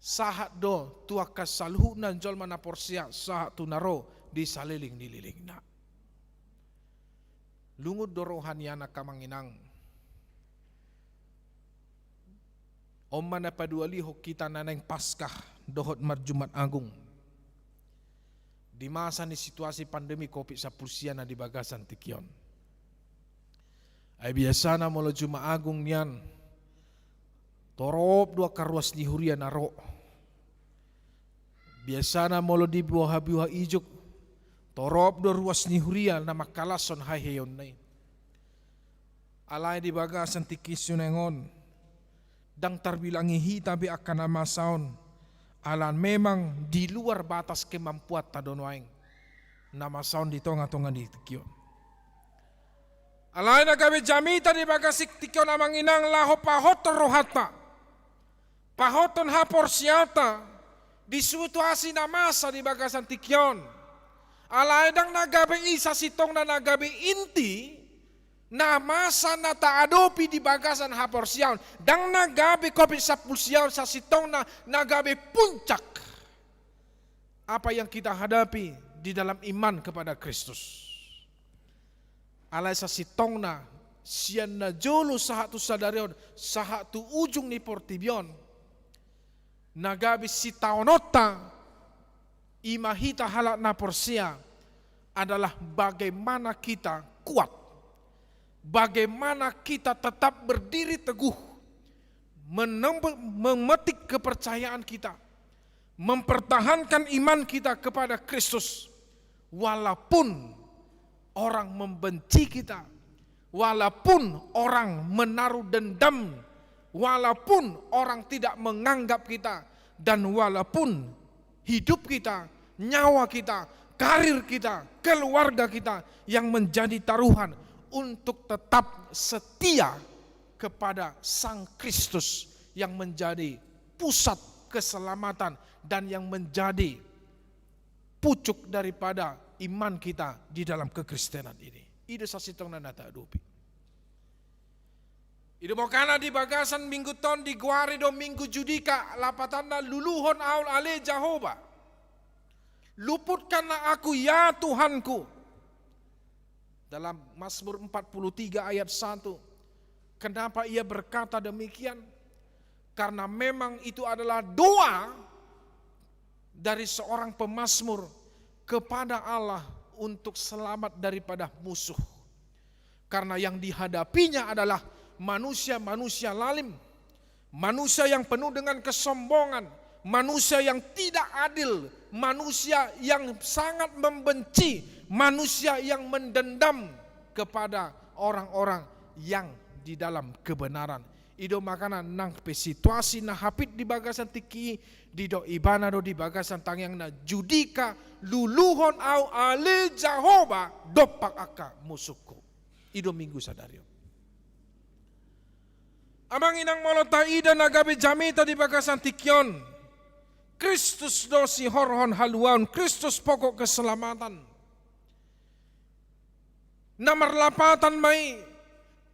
sahat do tuakas salhunan jolma na porsia sahat tunaro di saliling nililing na lungud do rohaniana kamanginang Oma na padualiho kita naneng Paskah dohot marjumat agung. Di masa ni situasi pandemi COVID-19 na di bagasan tikion. Ay biasa na mula Jumat Agung niyan. Torop dua karuas ni huria na ro. Biasa na mula di buah-buah ijuk. Torop dua ruas ni huria na makalason haheyon na. Alay di bagasan tikisyon nengon. Dang terbilangi hitabi akan nama saun alan memang di luar batas kemampuan tadonwaing nama saun di tonga-tonga di tikion alay nagabe jamita di bagasik tikion amang inang laho pahoton rohata pahoton hapor siata di situasi na masa di bagasan tikion alay dang nagabe isa sitong na nagabe inti na masa na taadopi di bagasan hapor siyaon dang nagabi COVID-19 sa sitong na nagabi puncak apa yang kita hadapi di dalam iman kepada Kristus. Alay sa sitong na siyan na jolo sa hatu sadarion sa hatu ujung ni Portibion nagabi si taonota imahita halak na porsia adalah bagaimana kita kuat. Bagaimana kita tetap berdiri teguh, memetik kepercayaan kita, mempertahankan iman kita kepada Kristus, walaupun orang membenci kita, walaupun orang menaruh dendam, walaupun orang tidak menganggap kita, dan walaupun hidup kita, nyawa kita, karir kita, keluarga kita yang menjadi taruhan untuk tetap setia kepada Sang Kristus yang menjadi pusat keselamatan dan yang menjadi pucuk daripada iman kita di dalam kekristenan ini. Ide sasitong na natadupi. Ide mokana di bagasan minggu ton di guari do minggu judika lapatanda luluhon aul ale Jehovah. Luputkanlah aku ya Tuhanku. Dalam Mazmur 43 ayat 1. Kenapa ia berkata demikian? Karena memang itu adalah doa dari seorang pemazmur kepada Allah untuk selamat daripada musuh. Karena yang dihadapinya adalah manusia-manusia lalim, manusia yang penuh dengan kesombongan, manusia yang tidak adil, manusia yang sangat membenci, manusia yang mendendam kepada orang-orang yang di dalam kebenaran. Ido makanan nang pe situasi na hapit di bagasan tiki dido ibana do di bagasan tangyang na judika luluhon au ale Jehovah dopak aka musuhku. Ido minggu sadario. Amang inang molota ida nagabe jamita di bagasan tikyon. Kristus do si horhon haluan, Kristus pokok keselamatan. Nomor 8 mai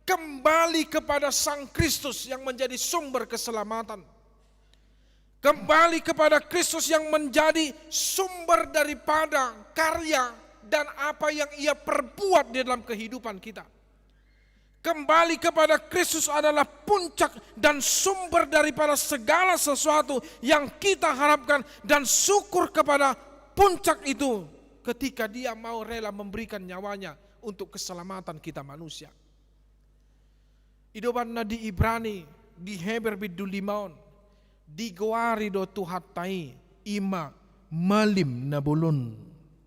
kembali kepada Sang Kristus yang menjadi sumber keselamatan. Kembali kepada Kristus yang menjadi sumber daripada karya dan apa yang ia perbuat di dalam kehidupan kita. Kembali kepada Kristus adalah puncak dan sumber daripada segala sesuatu yang kita harapkan, dan syukur kepada puncak itu ketika dia mau rela memberikan nyawanya untuk keselamatan kita manusia. Idoban na di Ibrani, di Heber bidulimon, di Goari do tuhatai, ima malim na bulun.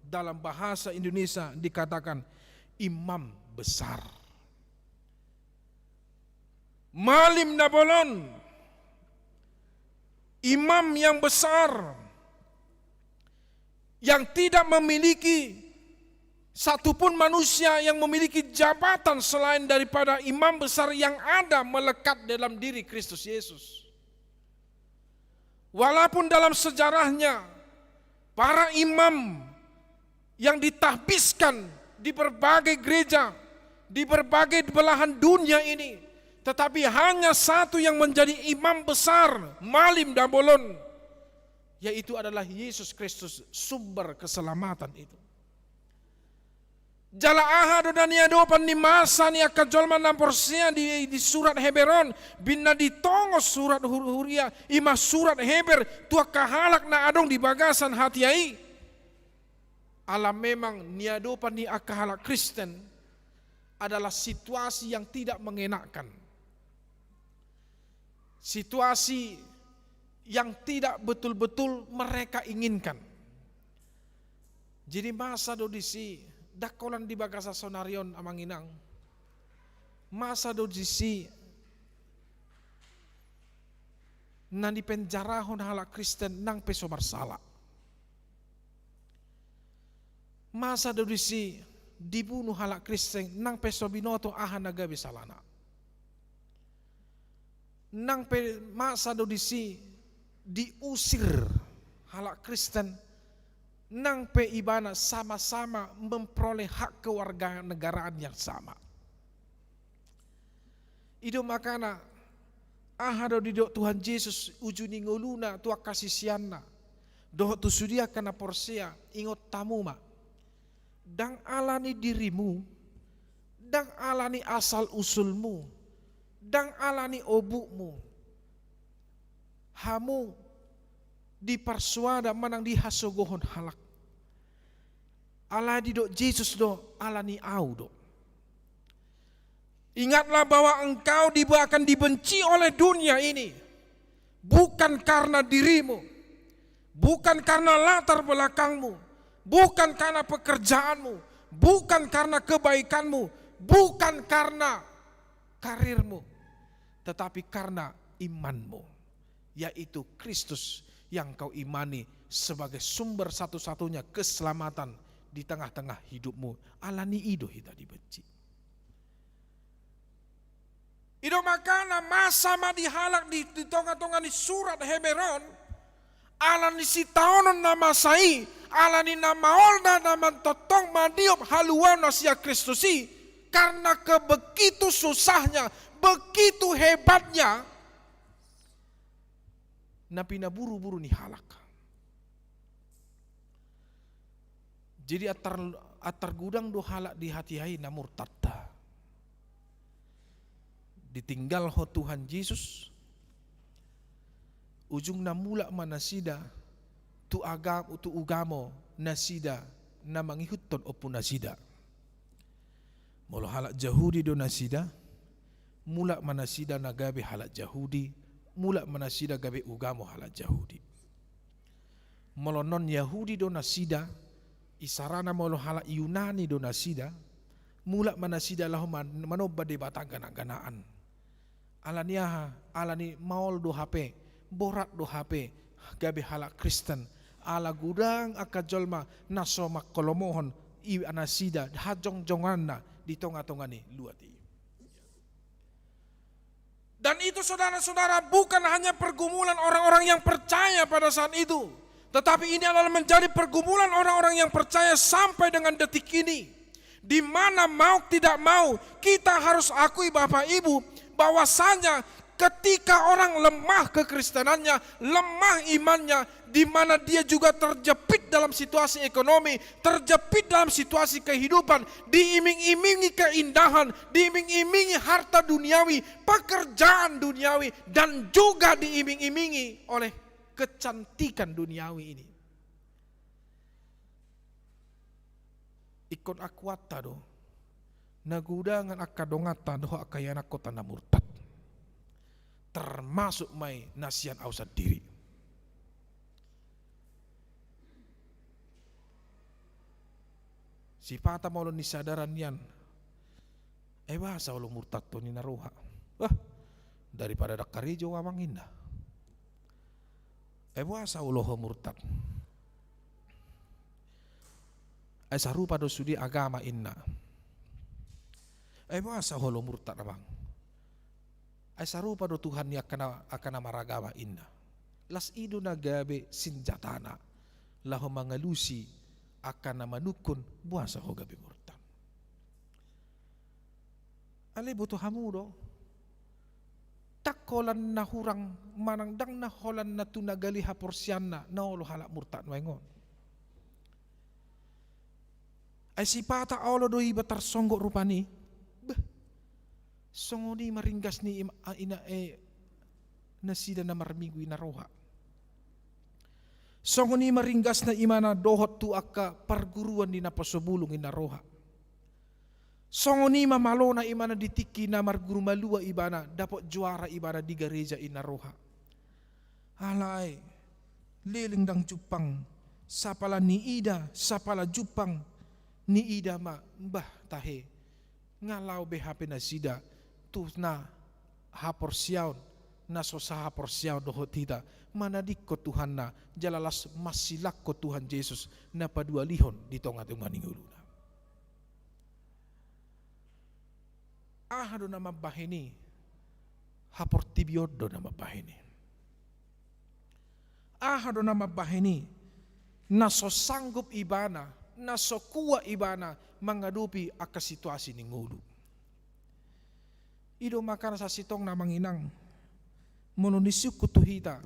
Dalam bahasa Indonesia dikatakan imam besar. Malim na bulun, imam yang besar, yang tidak memiliki satupun manusia yang memiliki jabatan selain daripada imam besar yang ada melekat dalam diri Kristus Yesus. Walaupun dalam sejarahnya para imam yang ditahbiskan di berbagai gereja, di berbagai belahan dunia ini, tetapi hanya satu yang menjadi imam besar, malim dan bolon, yaitu adalah Yesus Kristus, sumber keselamatan itu. Jala ahado dan iadopan ni masa ni akajolman ng porsia di surat Heberon, binna ditongos surat Huria, ima surat Heber, tua kahalak na adong di bagasan hati ai. Alam memang niadopan ni akahalak Kristen adalah situasi yang tidak mengenakkan. Situasi yang tidak betul-betul mereka inginkan. Jadi masa dodisi dakolan di bagasa sonarion amanginang, masa dodisi na di penjarahon halak Kristen nang peso marsala, masa dodisi dibunuh halak Kristen nang peso binoto ahan nagabi salana, nang masa dodisi diusir halak Kristen nang peibana sama-sama memperoleh hak kewarganegaraan yang sama. Ido makana ahado di Tuhan Yesus ujuni ngoluna tua kasih sianna doh tu sudia kana porsia ingot tamuma dang alani dirimu, dang alani asal usulmu, dang alani obukmu, hamu di parsuada manang di hasogohon halak. Ala di do Yesus do alani au do. Ingatlah bahwa engkau akan dibenci oleh dunia ini, bukan karena dirimu, bukan karena latar belakangmu, bukan karena pekerjaanmu, bukan karena kebaikanmu, bukan karena karirmu, tetapi karena imanmu, yaitu Kristus yang kau imani sebagai sumber satu-satunya keselamatan di tengah-tengah hidupmu. Alani ido hita dibenci. Ido makana masa madihalak di tonga-tonga di surat Heberon, alani si taonon nama sai, alani nama olda nama totong madiop haluan nasia Kristusi, karena kebegitu susahnya, begitu hebatnya, napi na buru-buru ni halak. Jadi atar gudang do halak di hati hai na murtadda. Ditinggal ho Tuhan Yesus, ujung na mula manasida tu ugamo nasida na mangihutton opo nasida. Molo halak Yahudi do nasida, mula manasida na gabe halak Yahudi, mula manasida gabe ugamo halak Yahudi. Molo non Yahudi do nasida, isarana molo halak Yunani do nasida, mula manasida lahu manoba de batang-ganaan. Alani maol do HP, borat do HP, gabe halak Kristen, ala gudang akajolma nasoma kolomohon i anasida hajong-jonganna di tonga-tongani luati. Dan itu saudara-saudara bukan hanya pergumulan orang-orang yang percaya pada saat itu, tetapi ini adalah menjadi pergumulan orang-orang yang percaya sampai dengan detik ini, di mana mau tidak mau kita harus akui Bapak Ibu bahwasanya ketika orang lemah kekristenannya, lemah imannya, di mana dia juga terjepit dalam situasi ekonomi, terjepit dalam situasi kehidupan, diiming-imingi keindahan, diiming-imingi harta duniawi, pekerjaan duniawi, dan juga diiming-imingi oleh kecantikan duniawi ini. Ikon akuata do, nagudangan akadongata doh akayana kota na murtad. Termasuk mai nasian ausad diri. Sipata maulon ni sadaran yan. Bahasa ulo murtad to ni naruha. Daripada dakarijo amang indah. Bahasa ulo ho murtad. Sarupa do sudi agama inna. Bahasa ulo murtad amang. Sarupa do Tuhan ni akan maragama inna. Las ido nagabe sinjatana. Laho mangalusi akan manukun buasa ho gabi murtad. Ale butuh hamu do. Takolan na hurang manangdang na holan na tunagali haporsiana na olo halak murtad wengon. Sipata olo do iba tarsonggo rupani. Songo ni maringgas ni ina nasida na marmigwi na roha. Songo ni maringgas na imana dohot tu akka parguruan ni napasobulong ina roha. Songo ni mamalo na imana ditiki na marguru malua ibana dapat juara ibana di gereja ina roha. Alay, liling dang jupang, sapala ni ida, sapala jupang ni ida ma mbah tahe. Ngalau BHP na sida tu na hapor siaw na sosa hapor siaw doho tita manadik ko Tuhan na jalalas masilak ko Tuhan Yesus na padualihon di tonga-tonga ninguluna. Do na mabahini hapor tibiod do na mabahini. Do na mabahini na so sanggup ibana na so kuwa ibana mengadupi akas situasi ningulu. Ido makana sa sitong na manginang mononisuk kutuhita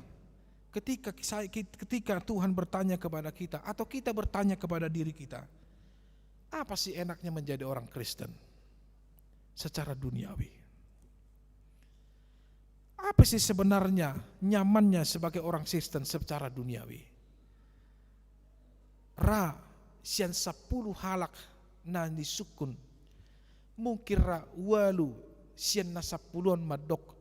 ketika Tuhan bertanya kepada kita atau kita bertanya kepada diri kita, apa sih enaknya menjadi orang Kristen secara duniawi? Apa sih sebenarnya nyamannya sebagai orang Kristen secara duniawi? Sian 10 halak na nisukun mungkira walu sian na 10 madok.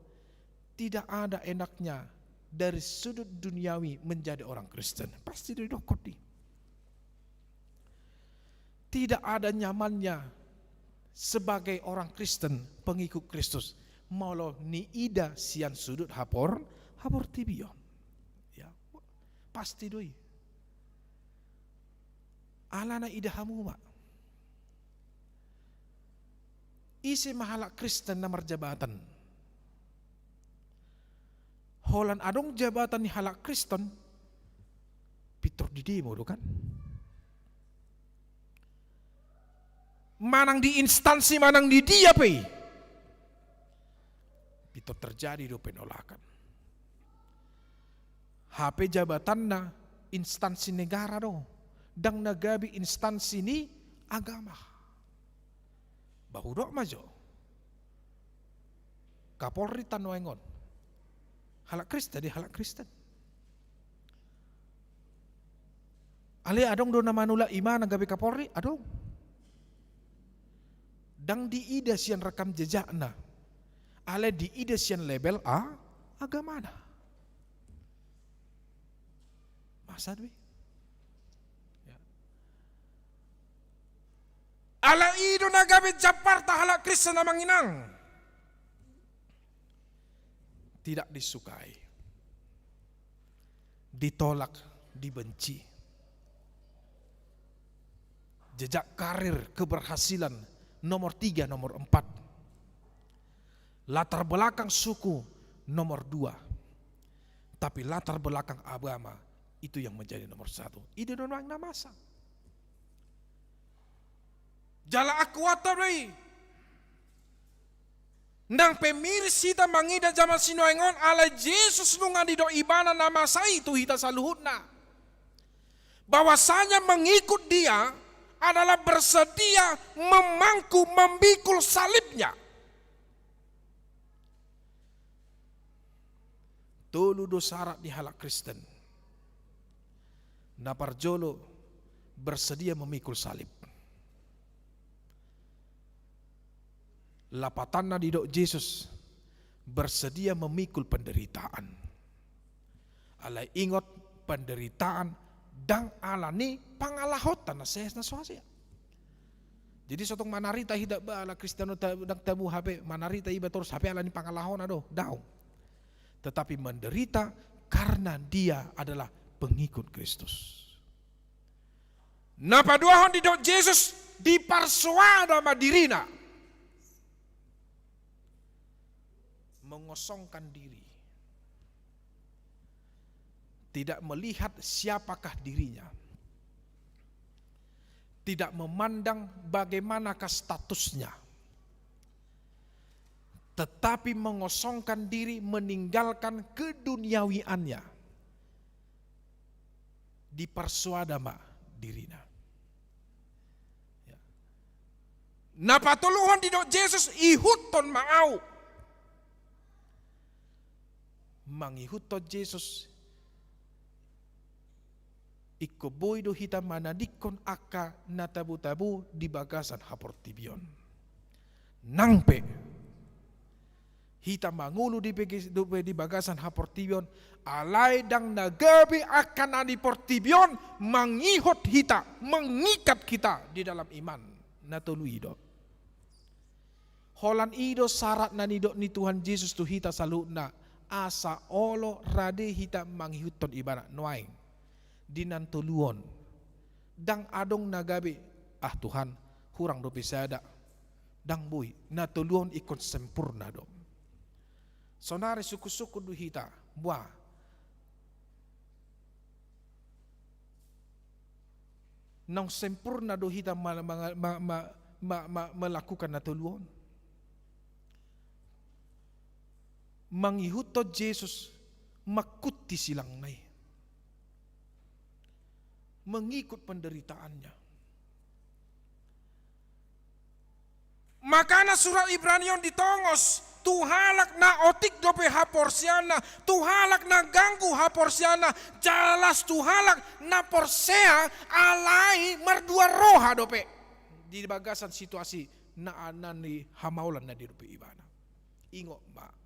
Tidak ada enaknya dari sudut duniawi menjadi orang Kristen. Pasti didokoti. Tidak ada nyamannya sebagai orang Kristen pengikut Kristus. Maulo ni ida sian sudut hapor tibion. Ya, pasti doi. Alana ida hamu mak. Isi mahalak Kristen na marjabatan. Holan adong jabatan ni halak Kristen pitor di demo do kan. Manang di instansi manang di dia pe. Pitor terjadi do penolakan. HP jabatan na instansi negara do. Dang nagabi instansi ni agama. Bahudok majo. Kapolri tanwengon. Halak Kristen di halak Kristen. Ale adong do na manula ima nagabi Kapolri adong. Dang di ida sian rekam jejakna. Ale di ida sian label agama na. Masa dwi? Ala ido nagabi Jakarta halak Kristen na manginang. Tidak disukai. Ditolak, dibenci. Jejak karir keberhasilan nomor 3, nomor 4. Latar belakang suku nomor 2. Tapi latar belakang agama itu yang menjadi nomor 1. Ide doang namasa. Jala akuata doi. Nang pemiris hita mangida zaman sinoengon ala Yesus nungan di do ibana nama saya itu hita saluhutna. Bahwasanya mengikut dia adalah bersedia memangku membikul salibnya. Tolu do syarat di halak Kristen. Naparjolo bersedia memikul salib. Lapatanna di dok Yesus bersedia memikul penderitaan. Alai ingot penderitaan dang alani pangalahotan na ses na suasia. Jadi sotong manarita hidak ba ala Kristiyano dang tabu hape manarita iba terus hape alani pangalahon ado daw. Tetapi menderita karena dia adalah pengikut Kristus. Napa duahon di dok Yesus dipersuada madirina. Mengosongkan diri, tidak melihat siapakah dirinya, tidak memandang bagaimanakah statusnya, tetapi mengosongkan diri, meninggalkan keduniawiannya, dipersuadama dirina. Napatuluhan di dok Yesus ihuton maau. Mangihutot Yesus ikoboy do hita manadikon aka natabu-tabu di bagasan haportibion. Nangpe hita mangulu di bagasan haportibion alay dang nagabi akan adi portibion mangihot hita, mengikat kita di dalam iman natului do. Holan ido syarat nanido ni Tuhan Yesus tu hita saluna asa olo rade hita manghihuton ibarat noaing dinan tuluon dang adong nagabe Tuhan hurang do pisada dang boy na tuluon ikon sempurna do sonare suku-suku du hita buah nang sempurna do hita melakukan na tuluon. Mangihutod Yesus makuti silang nai, mengikut penderitaannya. Makana surat Ibranion ditongos tuhalak na otik dope haporsiana, tuhalak na ganggu haporsiana, jalas tuhalak na porsea alai merdua roha dope di bagasan situasi na anani hamaulan na di dope ibana. Ingo mbak.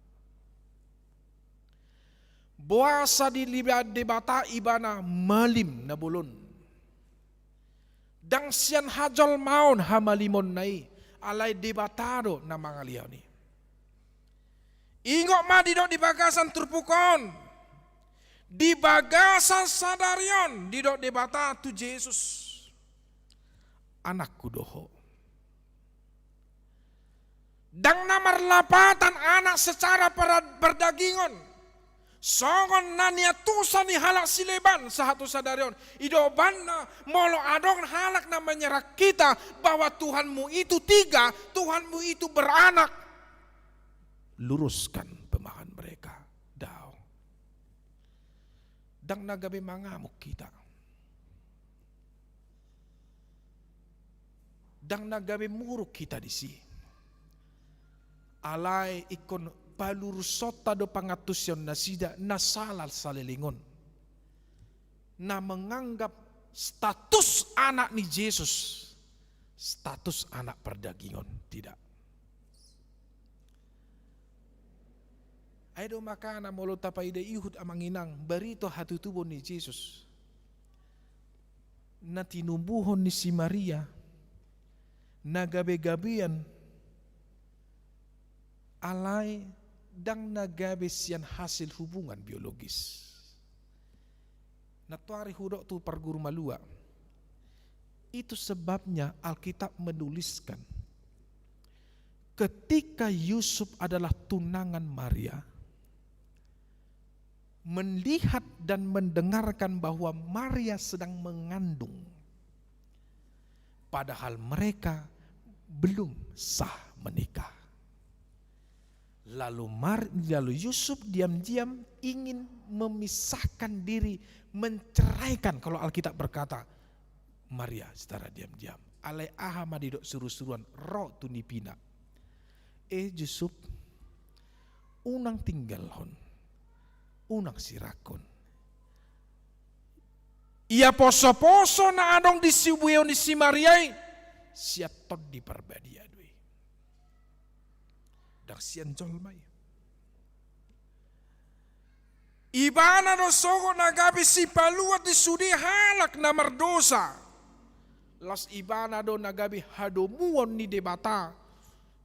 Buasa di debata ibana malim na bulon. Dang siyan hajol maon hamalimon nai alay debatado na mga liyaw ni. Ingok ma didok di bagasan turpukon. Di bagasan sadarion didok debata tu Yesus. Anakku doho. Dang namar lapatan anak secara berdagingon. Songon nania tusa ni halak sileban sahatu sadarion. Idoban na molo adong halak na menyerak kita bahwa Tuhanmu itu tiga, Tuhanmu itu beranak. Luruskan pemahaman mereka. Daw. Dang nagabi mangamuk kita. Dang nagabi muruk kita di si. Alay ikon palursota do pangatusyon na sida nasalal sa lilingon na menganggap status anak ni Yesus status anak perdagingon. Tidak. Ay do makana molo tapay da ihud amanginang barito hatutubon ni Yesus na tinumbuhon ni si Maria na gabi-gabian alay dang nagabis yan hasil hubungan biologis. Natuari hudok tu parguru malua. Itu sebabnya Alkitab menuliskan ketika Yusuf adalah tunangan Maria, melihat dan mendengarkan bahwa Maria sedang mengandung, padahal mereka belum sah menikah. Lalu Yusuf diam-diam ingin memisahkan diri, menceraikan. Kalau Alkitab berkata Maria secara diam-diam. Ale ahamadi dok suruh-suruan roh tunipina. Yusuf unang tinggal hon, unang sirakon. Ia poso-poso na adong di sibuyon di si Mariay, siya tod di parbadia dui. Dak siyan jolmay. Ibana do sogo nagabi si paluat di sudi halak na mardosa. Las ibana do nagabi hadomuon ni debata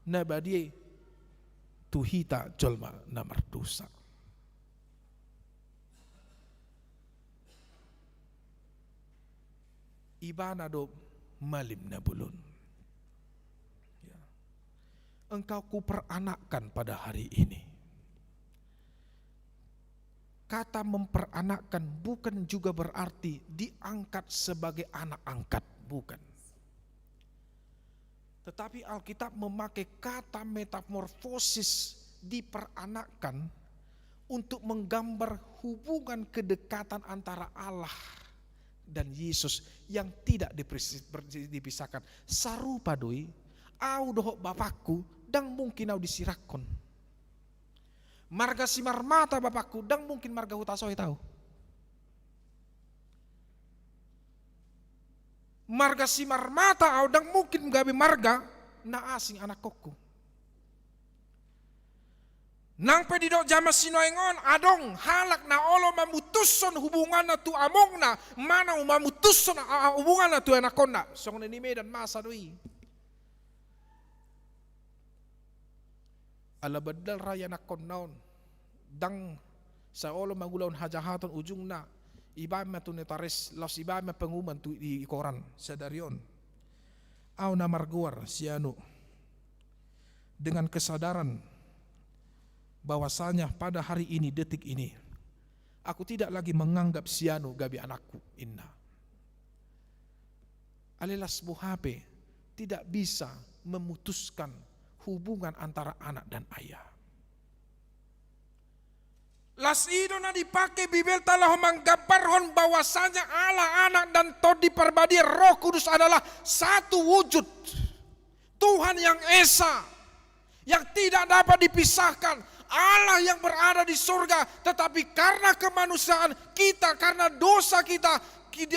na badie tuhita jolma na mardosa. Ibana do malim na bulun. Engkau kuperanakkan pada hari ini. Kata memperanakkan bukan juga berarti diangkat sebagai anak angkat, bukan. Tetapi Alkitab memakai kata metamorfosis, diperanakkan, untuk menggambar hubungan kedekatan antara Allah dan Yesus yang tidak dipisahkan. Sarupa doi, au dohok bapakku, dang mungkin au disirakon. Marga simar mata bapakku, dang mungkin marga hutasoy tahu. Marga simar mata au dang mungkin gabi marga na asing anak kokku. Nang pedidok jama sinoengon adong halak na olo mamutuson hubungan na tu among na mana mamutuson hubungan na tu anak kona. Song ni medan masa doi. Ala badal raya na konnaon dang sa olo magulaon hajahaton ujung na iba ma tu netaris los iba ma pengumuman tu di koran sa darion au na marguar sianu dengan kesadaran bahwasanya pada hari ini detik ini aku tidak lagi menganggap sianu gabi anakku inna alelas buhape tidak bisa memutuskan hubungan antara anak dan ayah. Las itu na dipakai Bibel telah menggambarkan bahwasanya Allah, anak dan Tod diperbadi Roh Kudus adalah satu wujud. Tuhan yang esa, yang tidak dapat dipisahkan. Allah yang berada di surga, tetapi karena kemanusiaan kita, karena dosa kita,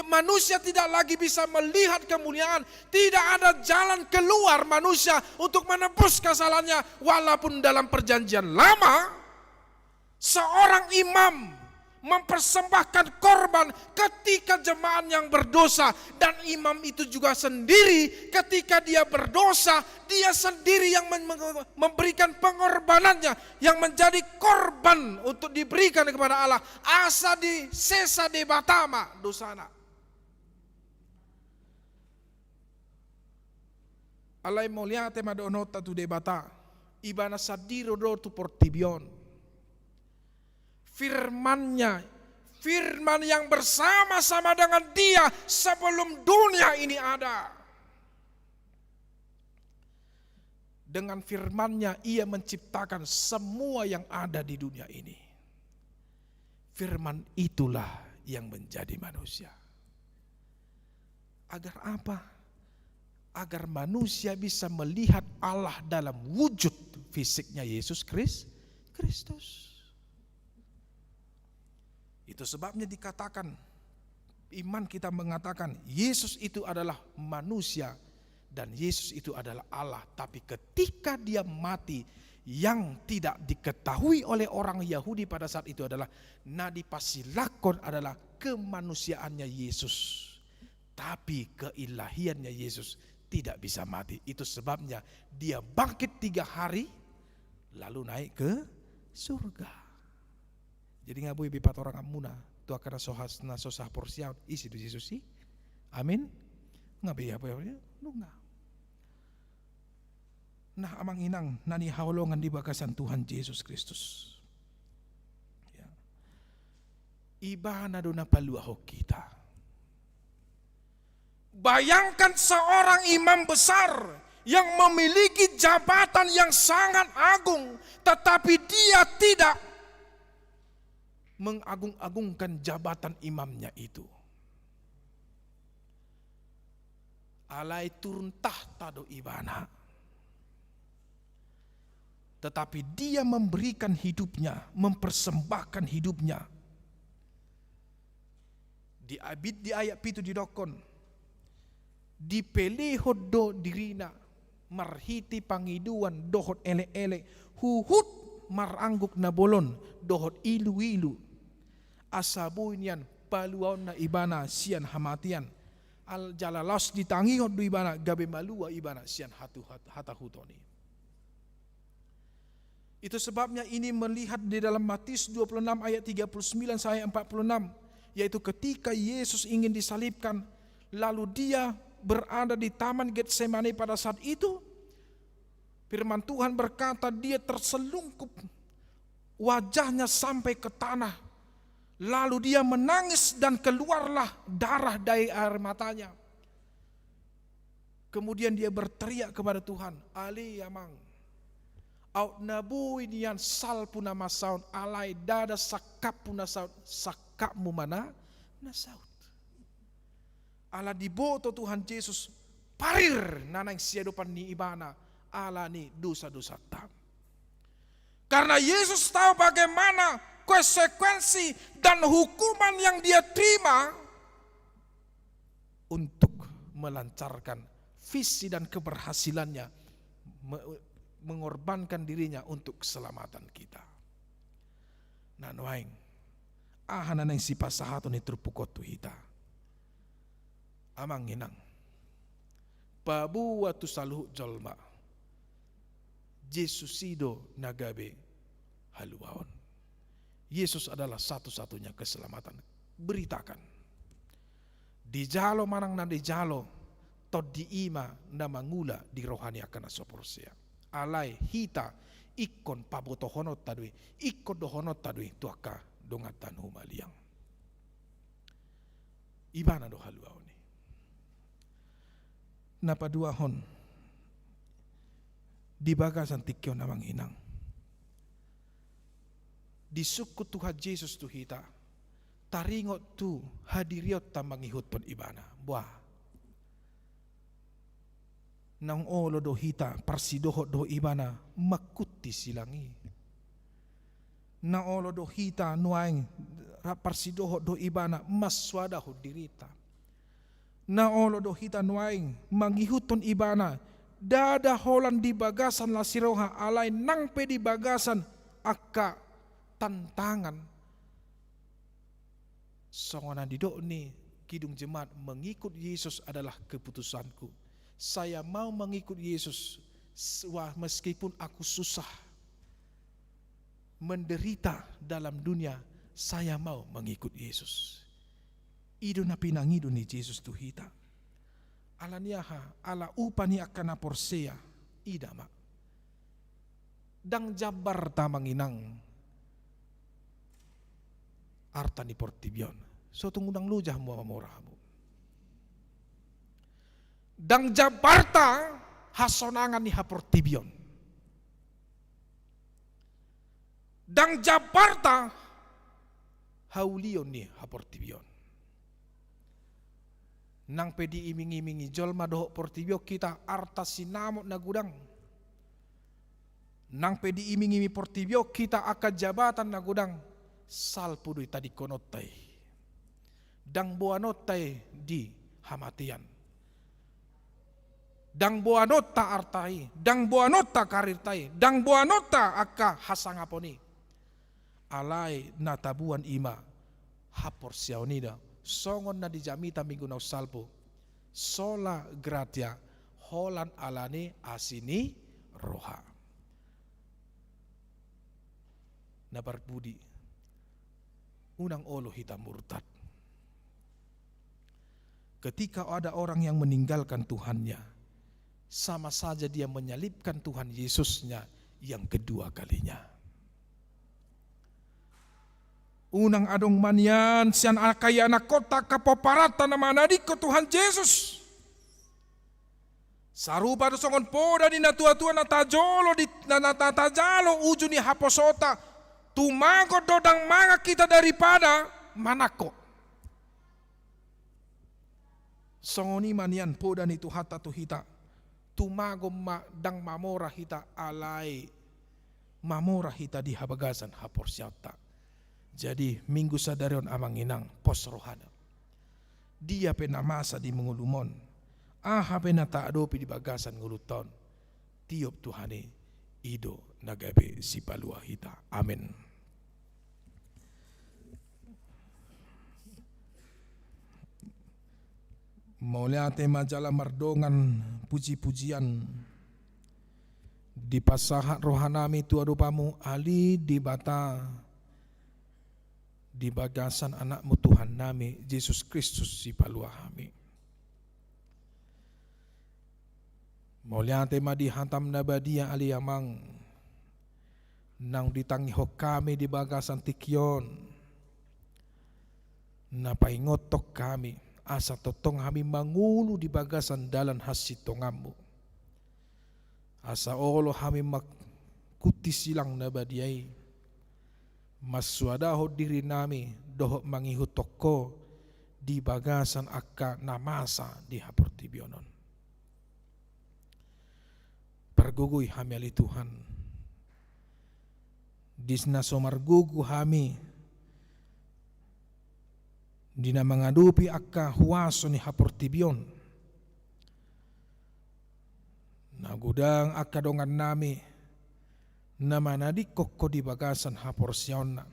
manusia tidak lagi bisa melihat kemuliaan. Tidak ada jalan keluar manusia untuk menebus kesalahannya. Walaupun dalam perjanjian lama seorang imam mempersembahkan korban ketika jemaat yang berdosa, dan imam itu juga sendiri ketika dia berdosa, dia sendiri yang memberikan pengorbanannya, yang menjadi korban untuk diberikan kepada Allah. Asa di sesa de batama dosana. Alai moliate madonota tu de bata, ibana sadiro do tu portibion. Firman-Nya, firman yang bersama-sama dengan Dia sebelum dunia ini ada. Dengan firman-Nya Ia menciptakan semua yang ada di dunia ini. Firman itulah yang menjadi manusia. Agar apa? Agar manusia bisa melihat Allah dalam wujud fisiknya Yesus Kristus. Itu sebabnya dikatakan, iman kita mengatakan Yesus itu adalah manusia dan Yesus itu adalah Allah. Tapi ketika dia mati, yang tidak diketahui oleh orang Yahudi pada saat itu adalah nadi pasilakon adalah kemanusiaannya Yesus. Tapi keilahiannya Yesus tidak bisa mati. Itu sebabnya dia bangkit 3 hari lalu naik ke surga. Jadi ngabui bipat orang amuna tu akan sohas na sosah porsiaun isi tu Yesus sih. Amin. Ngabi apa ya? Nunga. Nah amang inang nani haulongan di bagasan Tuhan Yesus Kristus. Ya. Ibana do na paluaho kita. Bayangkan seorang imam besar yang memiliki jabatan yang sangat agung, tetapi dia tidak mengagung-agungkan jabatan imamnya itu. Alai turun tahta do ibana. Tetapi dia memberikan hidupnya, mempersembahkan hidupnya. Di ayat pitu di dokon. Dipelihod do dirina, marhiti pangiduan dohot ele-ele, huhut marangguk na bolon, dohot ilu-ilu. Asabuin yan, paluaon na ibana sian hamatian. Al jalalos ditangihod do ibana, gabe malua ibana sian hatahutoni. Itu sebabnya ini melihat di dalam Matius 26 ayat 39 sampai 46, yaitu ketika Yesus ingin disalibkan, lalu dia berada di taman Getsemani pada saat itu, firman Tuhan berkata dia terselungkup, wajahnya sampai ke tanah, lalu dia menangis dan keluarlah darah dari air matanya. Kemudian dia berteriak kepada Tuhan, Ali Yamang, Aut nabu inian sal puna masaun alai dada sakap puna saut sakapmu mana nasaut. Ala diboto Tuhan Yesus parir nanang siadupan ni ibana ala ni dosa-dosa tam. Karena Yesus tahu bagaimana konsekuensi dan hukuman yang dia terima untuk melancarkan visi dan keberhasilannya, mengorbankan dirinya untuk keselamatan kita. Nanoaing, ahanan yang si pasahato ni terpukot tu hita. Amang inang, pabu watu saluh jolma, Jesusido nagabe haluaon. Yesus adalah satu-satunya keselamatan. Beritakan. Di jalo manang na di jalo, tod di ima na mangula di rohani akan asoporsia. Alai hita ikon paboto honot tadui ikon do honot tadui tuaka dongatan humaliang ibana do haluau ni napa dua hon di bagasan tikyo namang inang di suku Tuhan Yesus tu hita taringot tu hadiriot tamangihut pon ibana buah nang olo do hita parsidohot do ibana makuti silangi. Na olo do hita nuaing parsidohot do ibana maswada ho dirita. Na olo do hita nuaing mangihuton ibana dada holan di bagasan la siroha alay nang pe di bagasan akka tantangan. Songonan didok ni kidung jemaat mengikut Yesus adalah keputusanku. Saya mau mengikut Yesus meskipun aku susah menderita dalam dunia, saya mau mengikut Yesus. Ido na pinangido ni Yesus tuhita. Ala niyaha, ala upani akana porsea, idama. Dang jabar tamanginang arta ni portibion. So tungudang lujah mo mamoramu. Dang jabarta hasonangan ni haportibion. Dang jabarta haulion ni haportibion. Nang pedi iming-imingi jolma dohok portibio kita arta sinamot na gudang. Nang pedi iming-imi portibio kita akan jabatan na gudang salpudoy tadi konotai. Dang buanotai di hamatian. Dang buanota artai, dang buanota karirtai, dang buanota akka hasangaponi. Alay natabuan ima hapor siaunida songon na dijamita minggunaw salpo sola gratia holan alane asini roha. Nabarbudi unang olo hitam murtad. Ketika ada orang yang meninggalkan Tuhannya, sama saja dia menyalibkan Tuhan Yesusnya yang kedua kalinya. Unang adong manian sian akaya anak kota kapoparata nama nadiko Tuhan Yesus. Sarupa do songon poda ni natua-tua natajolo di natajalo ujung ni haposota tumago dodang manga kita daripada manako. Songoni manian poda ni tuhata tuhita tumago dang mamora hita alai mamora hita di habagasan haporsiata. Jadi minggu sadarion amang inang pos rohana. Dia penamasa di mengulumon. Pena tak adopi di bagasan nguluton. Tiop Tuhane ido nagabe si palua hita. Amin. Mauliate majalah mardongan puji-pujian di pasahat rohanami tu adupamu ali di bata di bagasan anakmu Tuhan nami Yesus Kristus si palua kami. Mauliate ma dihantam nabadia ali amang nang ditangi hok kami di bagasan tikyon na paingotok kami asa totong kami mangulu di bagasan dalan hasitongamu. Asa olo kami makuti silang nabadiai. Maswadaho diri nami dohok mangihut toko di bagasan akka namasa di haportibionon. Pergugui kami ali Tuhan. Disna somargugu kami dina mangadupi akka huwaso ni haportibion. Nagudang akka dongan nami na manadikok ko di bagasan haporsyon na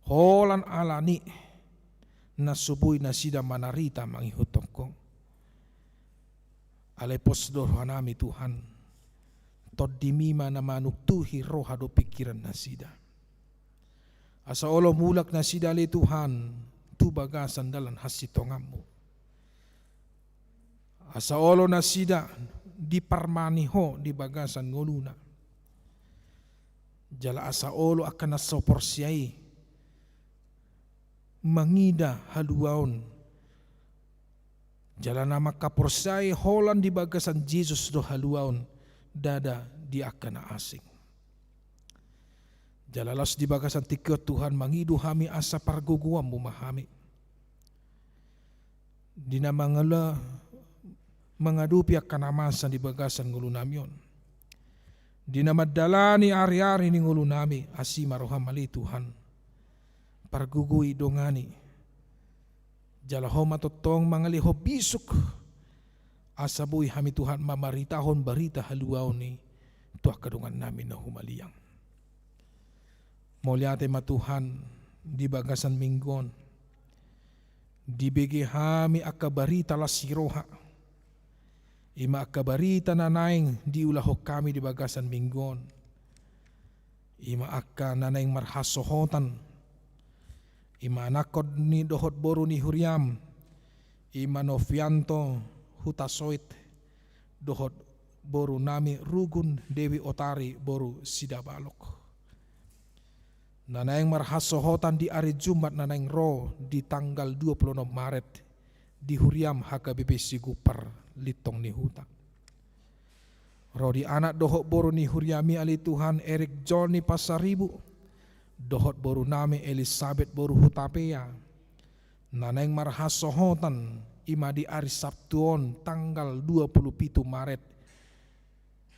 holan alani na subuy na sida manarita mangihutok ko. Alepos dohanami Tuhan tod dimima na manuktuhi roha do pikiran na sida. Asa olo mulak na sida li Tuhan tu bagasan dalan hasitongamu. Asa olo na sida di parmaniho di bagasan nguluna. Jala asa olo akan nasoporsiai mangida haluaon. Jala nama kaporsai holan di bagasan Jesus do haluaon dada di akan asing. Jalalas di bagasan tiket Tuhan mangidu kami asa parguguam memahami. Dina mangala mengadupi akan amasan di bagasan ngulunamion. Dina madalani ari-ari ni ngulunami asima rohamali Tuhan. Pargugui dongani. Jalahoma totong mangaliho bisuk. Asabuy kami Tuhan mamaritahon barita haluaw ni tuah kadungan namin na humaliyang. Mauliate ma Tuhan di bagasan minggon. Dibigi kami akabarita lasiroha. Ima akabarita nanaing di ulahok kami di bagasan minggon. Ima akka nanaing marhasohotan. Ima nakod ni dohot boru ni huriam. Ima novianto hutasoit dohot boru nami rugun Dewi Otari boru sidabalok. Nanaing marhasohotan di hari Jumat nanaing ro di tanggal 26 Maret di huriam HKBP Sigupar litong ni huta. Ro di anak dohot boru ni huriami ali Tuhan Erik John ni Pasaribu. Dohot boru nami Elizabeth boru hutapea. Nanaing marhasohotan ima di hari Sabtuon tanggal 27 Maret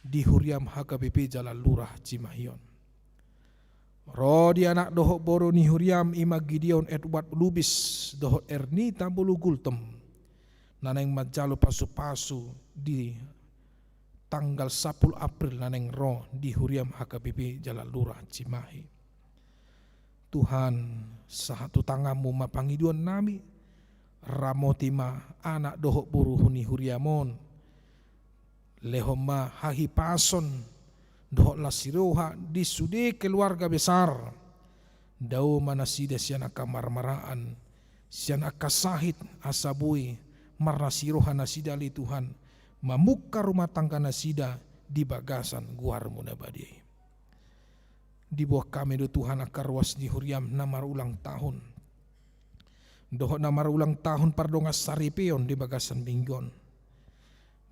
di huriam HKBP Jalan Lurah Cimahion. Ro di anak dohok boru ni huriam ima Gideon Edward Lubis dohok Ernita bulu gultem. Naneng majalo pasu-pasu di tanggal 10 April naneng ro di huriam HKBP Jalan Lurah Cimahi. Tuhan sahatu tangamu mapangiduan nami ramotima anak dohok boru huni huriamon. Lehoma hahi pason dohok lasiroha di sude keluarga besar. Dau manasida sian kamar maraan sian akasahit asabui marnasiroha nasida li Tuhan mamuka rumah tangga nasida di bagasan guarmu nabadi. Di bawah kami do Tuhan akar was di huriam namar ulang tahun. Dohok namar ulang tahun pardonga saripeon di bagasan minggon.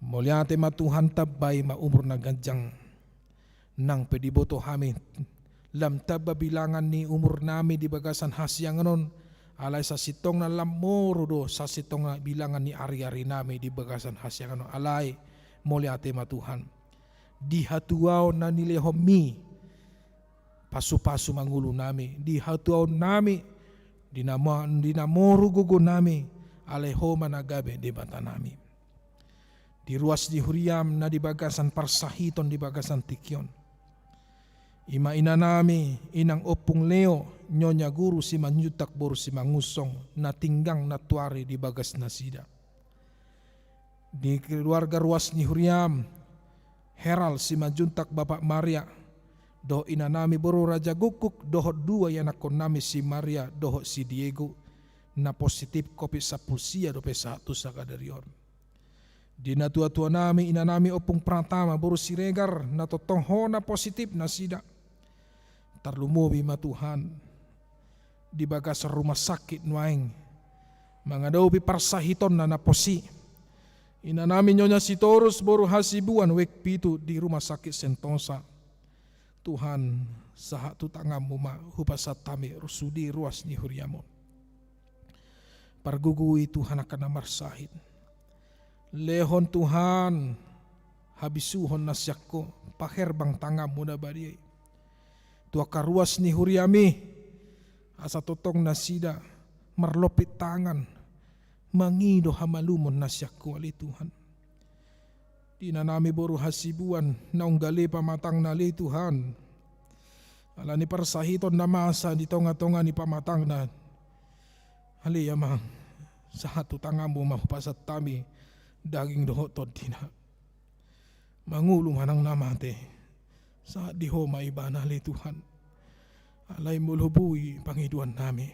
Mulyate matuhan tabay maumur na gadyang nang pediboto kami lam taba bilangan ni umur nami di bagasan hasyang anon alay sa sitong na lamoro do sa sitong na bilangan ni ari-ari nami di bagasan hasyang anon alay mulyate matuhan di hatuaw na nilehomi pasu-pasu mangulo nami di hatuaw nami dinamoro gugo nami alay homa nagabe di bata nami di ruas di huriam na di bagasan parsahiton di bagasan tikyon. Ima ina nami inang opung leo nyonya guru si manyutak boru si mangusong na tinggang na tuari di bagas na sida. Di keluarga ruas ni Huriam Heral si majuntak Bapak Maria doho ina nami boru Raja Gukuk doho dua yanakon nami si Maria doho si Diego na positif kopi sapulsia dope satu sakadarion. Di na tua-tua nami ina nami opung pratama boru si Regar na totongho na positif na sida. Tarlumubi matuhan di bagas rumah sakit nuaing mga daw parsahiton na naposi ina namin nyonya si Torus boru hasibuan wek pitu di rumah sakit Sentosa. Tuhan saha tu tangamu ma hupasat tami rusudi ruas ni huriamo pargugui Tuhan akan namarsahid lehon Tuhan habisuhon nasyakko paherbang tangamu na bariay tua karuas ni huriami asa totong nasida marlopit tangan mangido hamalumon nasyaku ali Tuhan di na nami boru hasibuan naung gali pamatang nali Tuhan ala ni parsahiton na masa di tonga-tonga ni pamatang na hali yamang sa hatu tangamu mahupasat tami daging dohotod tina mangulong anang namate saat di homa ibana li Tuhan alay mulhubui pangiduan nami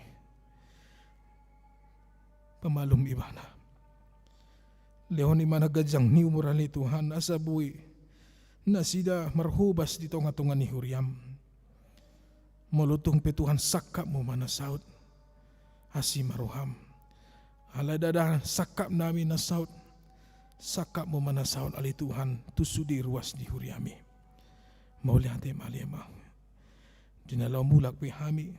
pamalum ibana leon imana gadyang ni umuran li Tuhan asabui na sida marhubas di tonga-tonga ni Huriam mulutong petuhan sakap mo manasaut hasi maruham alay dada sakap nami nasaut sakap mo manasaut ali Tuhan tusudi ruas di Huriami mauliate malema dinalaw mulak pi hami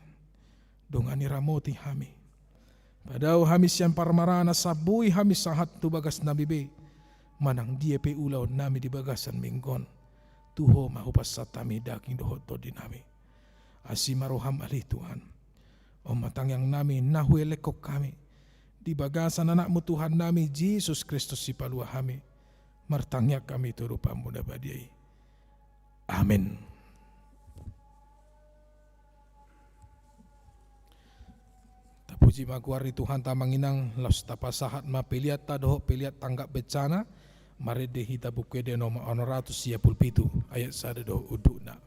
dongani ramoti hami padaw hami siyan parmarana sabui hami sahat tu bagas na bibe manang dia pe ulaw nami di bagasan minggon tuho mahupas satami daging dohot to dinami asimaroham ali Tuhan o matang yang nami nahuelekok kami di bagasan anakmu Tuhan nami Jesus Kristus si palua hami martangyak kami turupa muda badiai. Amin. Tapuji maguari Tuhan tamanginang los tapasahat mapiliat tadoh piliat tanggap bencana mari dehita buku de nomor 137 ayat 1 doh uduna.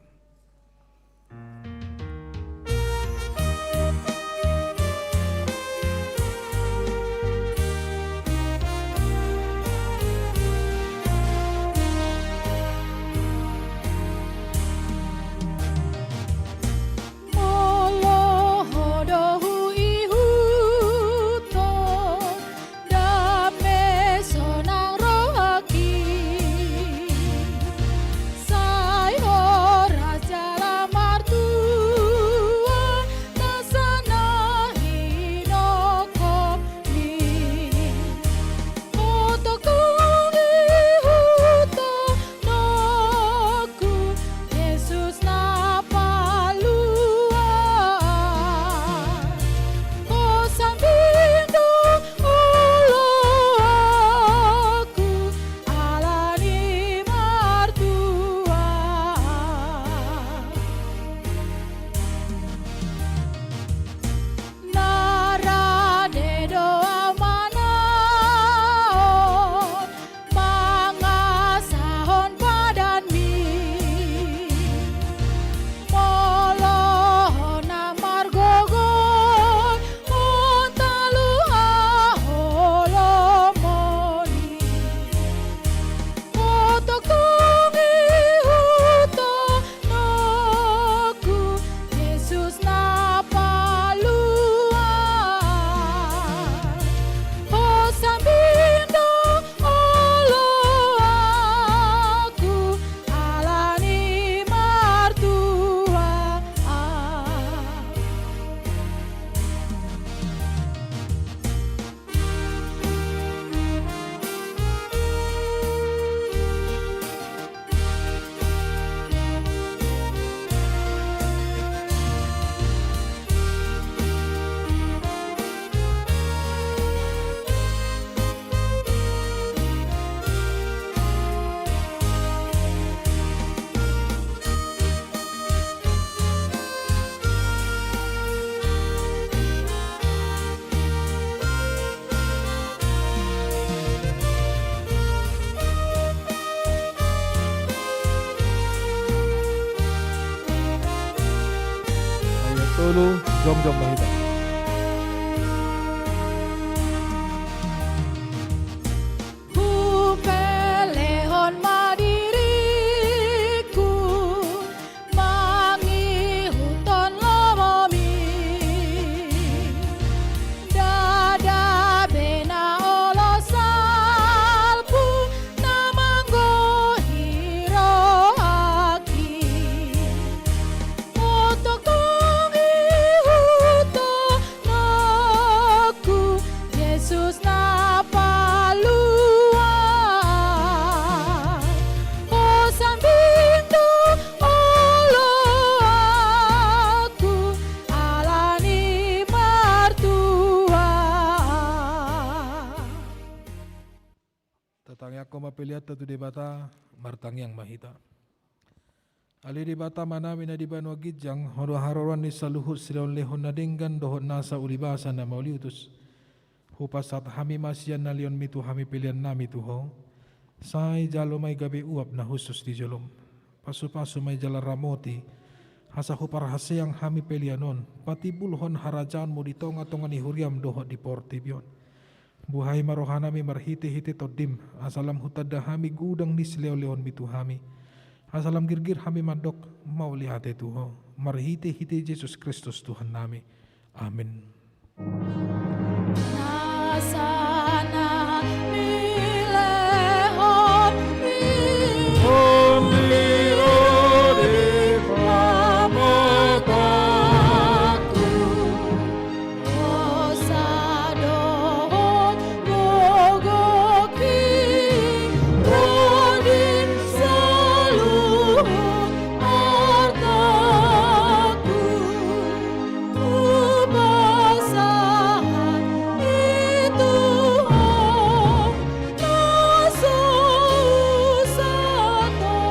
Sai ora dulu, jom mahita. Pelehon madiriku mangi huton lomomi dada bena olo salpu namanggo hiro aki otokongi huto noku Yesus na paluan o sambindo olo aku alani martua. Tatang ako mapiliat tatu di bata, martang yang mahita. Ali di bata manami na di banwa gijang, horo haroran ni saluhut silaw lehon na dinggan dohot nasa ulibasa na mauliutus. Hupasat hami masyan na lion mitu hami pilihan nami tuho. Say jalo may gabi uap na husus di jolom. Pasu-pasu may jala ramoti. Hasa huparhase ang hami pilihanon. Pati bulhon harajan mo di tonga-tonga ni huriam dohot di portibyon. Buhay marohanami marhiti-hiti todim. Asalam hutada hami gudang ni silew-leon mitu hami. Asalam girgir hami mandok maulihate tuho. Marhiti-hiti Jesus Kristus Tuhan nami. Amin. Nasana milehon pamataku osadohon gogoki rodin saluhut artaku ubasahan itu nasa usatoku.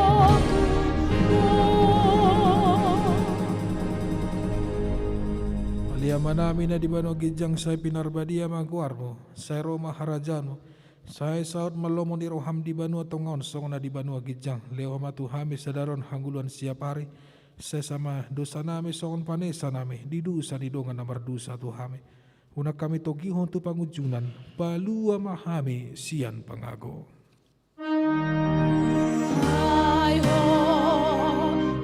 Aliyaman namin na di ba no gijang say pinarbadia magwarmo, say Roma harajano, say saot malomo ni roham di banu atongon song na di banu gijang, leo matuhami sadaron hangguluan siapari, say sama dosa nami songon panesa nami, di dusa di dongan na mardusa tuhami. Una kami togihon tu pangujunan, palua mahami sian pangago. Ay ho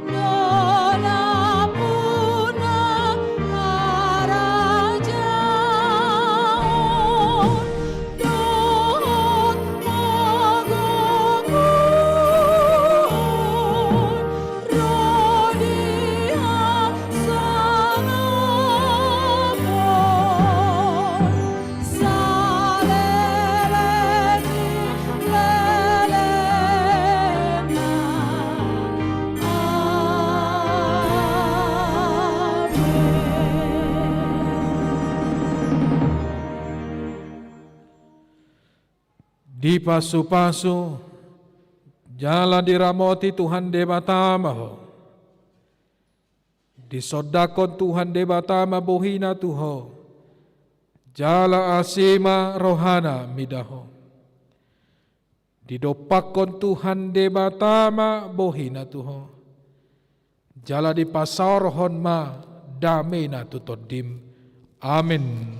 nona puna harajaon dohot magogon rodiha sangamon saleleni lelema Di pasu-pasu, jala diramoti Tuhan debatamaho. Di sodakon Tuhan debatama bohina tuho. Jala asima rohana midaho. Di dopakon Tuhan debatama bohina tuho. Jala di pasarhon ma damena tutodim. Amin.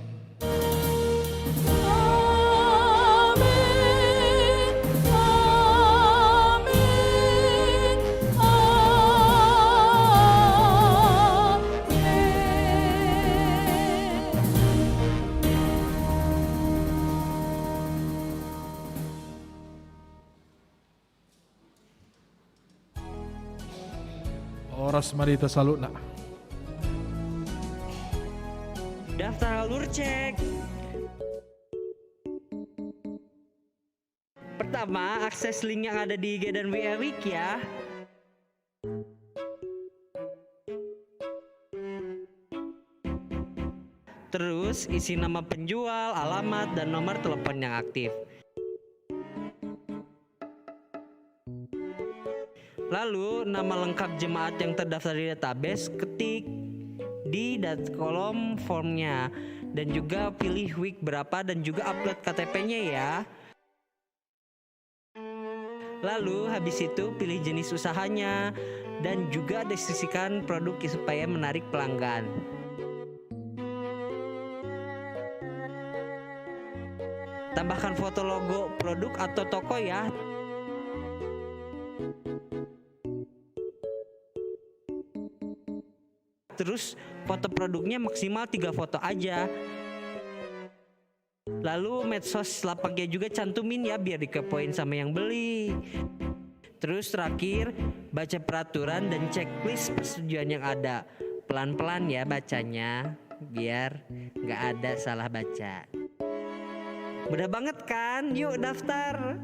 Oras marita salutna. Daftar alur cek. Pertama, akses link yang ada di IG dan WA Wiki ya. Terus isi nama penjual, alamat, dan nomor telepon yang aktif. Lalu nama lengkap jemaat yang terdaftar di database ketik di kolom formnya dan juga pilih week berapa dan juga upload KTP-nya ya. Lalu habis itu pilih jenis usahanya dan juga deskripsikan produk supaya menarik pelanggan. Tambahkan foto logo produk atau toko ya. Terus foto produknya maksimal 3 foto aja. Lalu medsos lapaknya juga cantumin ya biar dikepoin sama yang beli. Terus terakhir baca peraturan dan checklist persetujuan yang ada. Pelan-pelan ya bacanya biar nggak ada salah baca. Mudah banget kan? Yuk daftar.